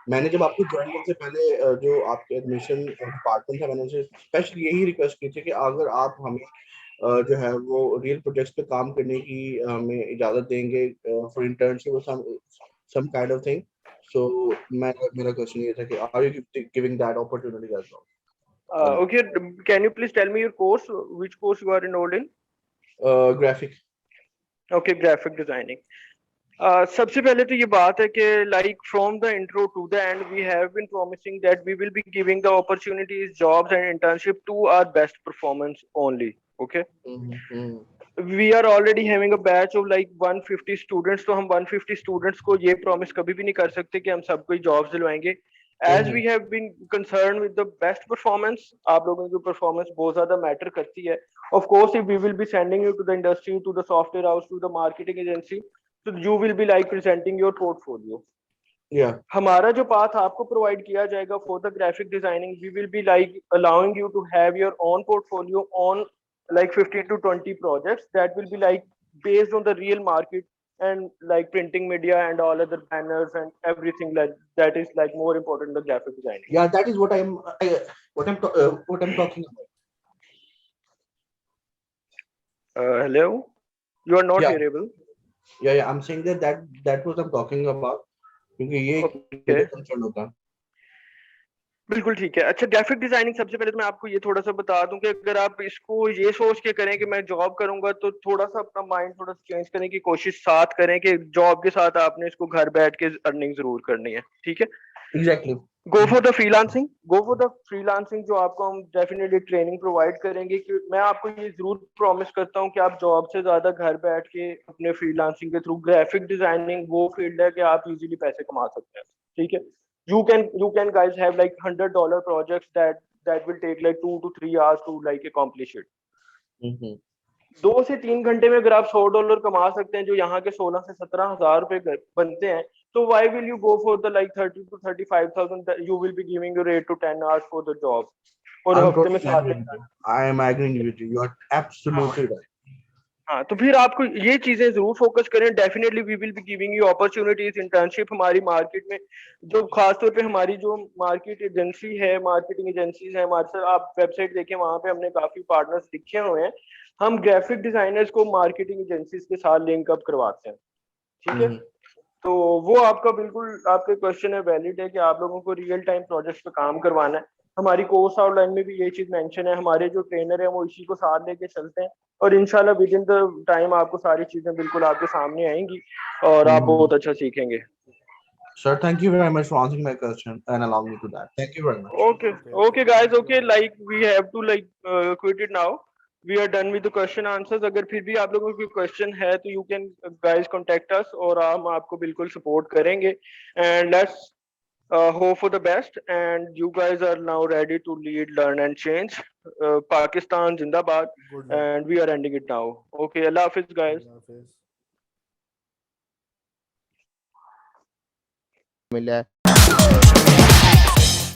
मैंने जब आपको ज्वाइन करने से पहले जो आपके एडमिशन डिपार्टमेंट था, मैंने उनसे स्पेशली यही रिक्वेस्ट की थी कि अगर आप हमें जो है वो रियल प्रोजेक्ट्स पे काम करने की हमें इजाजत देंगे फॉर इंटर्नशिप और some kind of thing. So मेरा क्वेश्चन ये था कि are you giving that opportunity as well? Okay, can you please tell me your course, which course you are enrolled in? Graphic. Okay, graphic designing. सबसे पहले तो ये बात है कि like from the intro to the end we have been promising that we will be giving the opportunities, jobs and internship to our best performance only. Okay. We are already having a batch of like 150 students, तो हम 150 students को ये promise कभी भी नहीं कर सकते कि हम सबको jobs दिलवाएंगे। As we have been concerned with the best performance, आप लोगों की performance बहुत ज़्यादा matter करती है। Of course, if we will be sending you to the industry, to the software house, to the marketing agency, so you will be like presenting your portfolio. Yeah. हमारा जो path आपको provide किया जाएगा for the graphic designing, we will be like allowing you to have your own portfolio on like 15 to 20 projects that will be like based on the real market and like printing media and all other banners and everything like that is like more important than graphic designing. Yeah, that is what I'm talking about. Hello, you are not hearable. Yeah, I'm saying that what I'm talking about, क्योंकि ये concern होता है। बिल्कुल ठीक है। अच्छा, graphic designing सबसे पहले तो मैं आपको ये थोड़ा सा बता दूं कि अगर आप इसको ये सोच के करें कि मैं जॉब करूंगा, तो थोड़ा सा अपना माइंड थोड़ा सा चेंज करने की कोशिश साथ करें कि जॉब के साथ आपने इसको घर बैठ के अर्निंग जरूर करनी है, ठीक है। Exactly. Go for the freelancing, जो आपको हम डेफिनेटली ट्रेनिंग प्रोवाइड करेंगे। कि मैं आपको ये जरूर प्रॉमिस करता हूँ कि आप जॉब से ज्यादा घर बैठ के अपने फ्रीलांसिंग के थ्रू, ग्राफिक डिजाइनिंग वो फील्ड है कि आप इजीली पैसे कमा सकते हैं, ठीक है। You can guys have like $100 projects that will take like 2 to 3 hours to like accomplish it. 2 से 3 घंटे में अगर आप $100 कमा सकते हैं, जो यहाँ के 16 से 17 हजार रुपए बनते हैं, तो why will you go for the like 30 to 35,000 that you will be giving your 8 to 10 hours for the job? और I'm हफ्ते में totally 7 agreeing with you. I am agreeing with you. You are absolutely right. हाँ, तो फिर आपको ये चीजें जरूर फोकस करें। Definitely we will be giving you opportunities, internship हमारी मार्केट में, जो खासतौर पे हमारी जो मार्केट एजेंसी है, मार्केटिंग एजेंसीज है हमारे साथ, आप वेबसाइट देखें, वहां पे हमने काफी पार्टनर्स लिखे हुए हैं। हम ग्राफिक डिजाइनर्स को मार्केटिंग एजेंसीज के साथ लिंक अप करवाते हैं, ठीक है। तो वो आपका बिल्कुल, आपके क्वेश्चन है वैलिड है कि आप लोगों को रियल टाइम प्रोजेक्ट्स पे काम करवाना है। हमारी कोर्स आउटलाइन में भी ये चीज मेंशन है, हमारे जो ट्रेनर है वो इसी को साथ लेके चलते हैं, और इंशाल्लाह विद इन द टाइम आपको सारी चीजें बिल्कुल आपके सामने आएंगी और आप बहुत अच्छा सीखेंगे। Sir, thank you very much for answering my question and allowing me to that. Thank you very much. Okay guys, okay, like we have to like quit it now. We are done with the question answers. अगर फिर भी आप लोगों को कोई question है तो you can guys contact us, और हम आपको बिल्कुल सपोर्ट करेंगे। And let's hope for the best, and you guys are now ready to lead, learn and change. Pakistan Zindabad, and we are ending it now. Okay, Allah Hafiz guys. मिला है।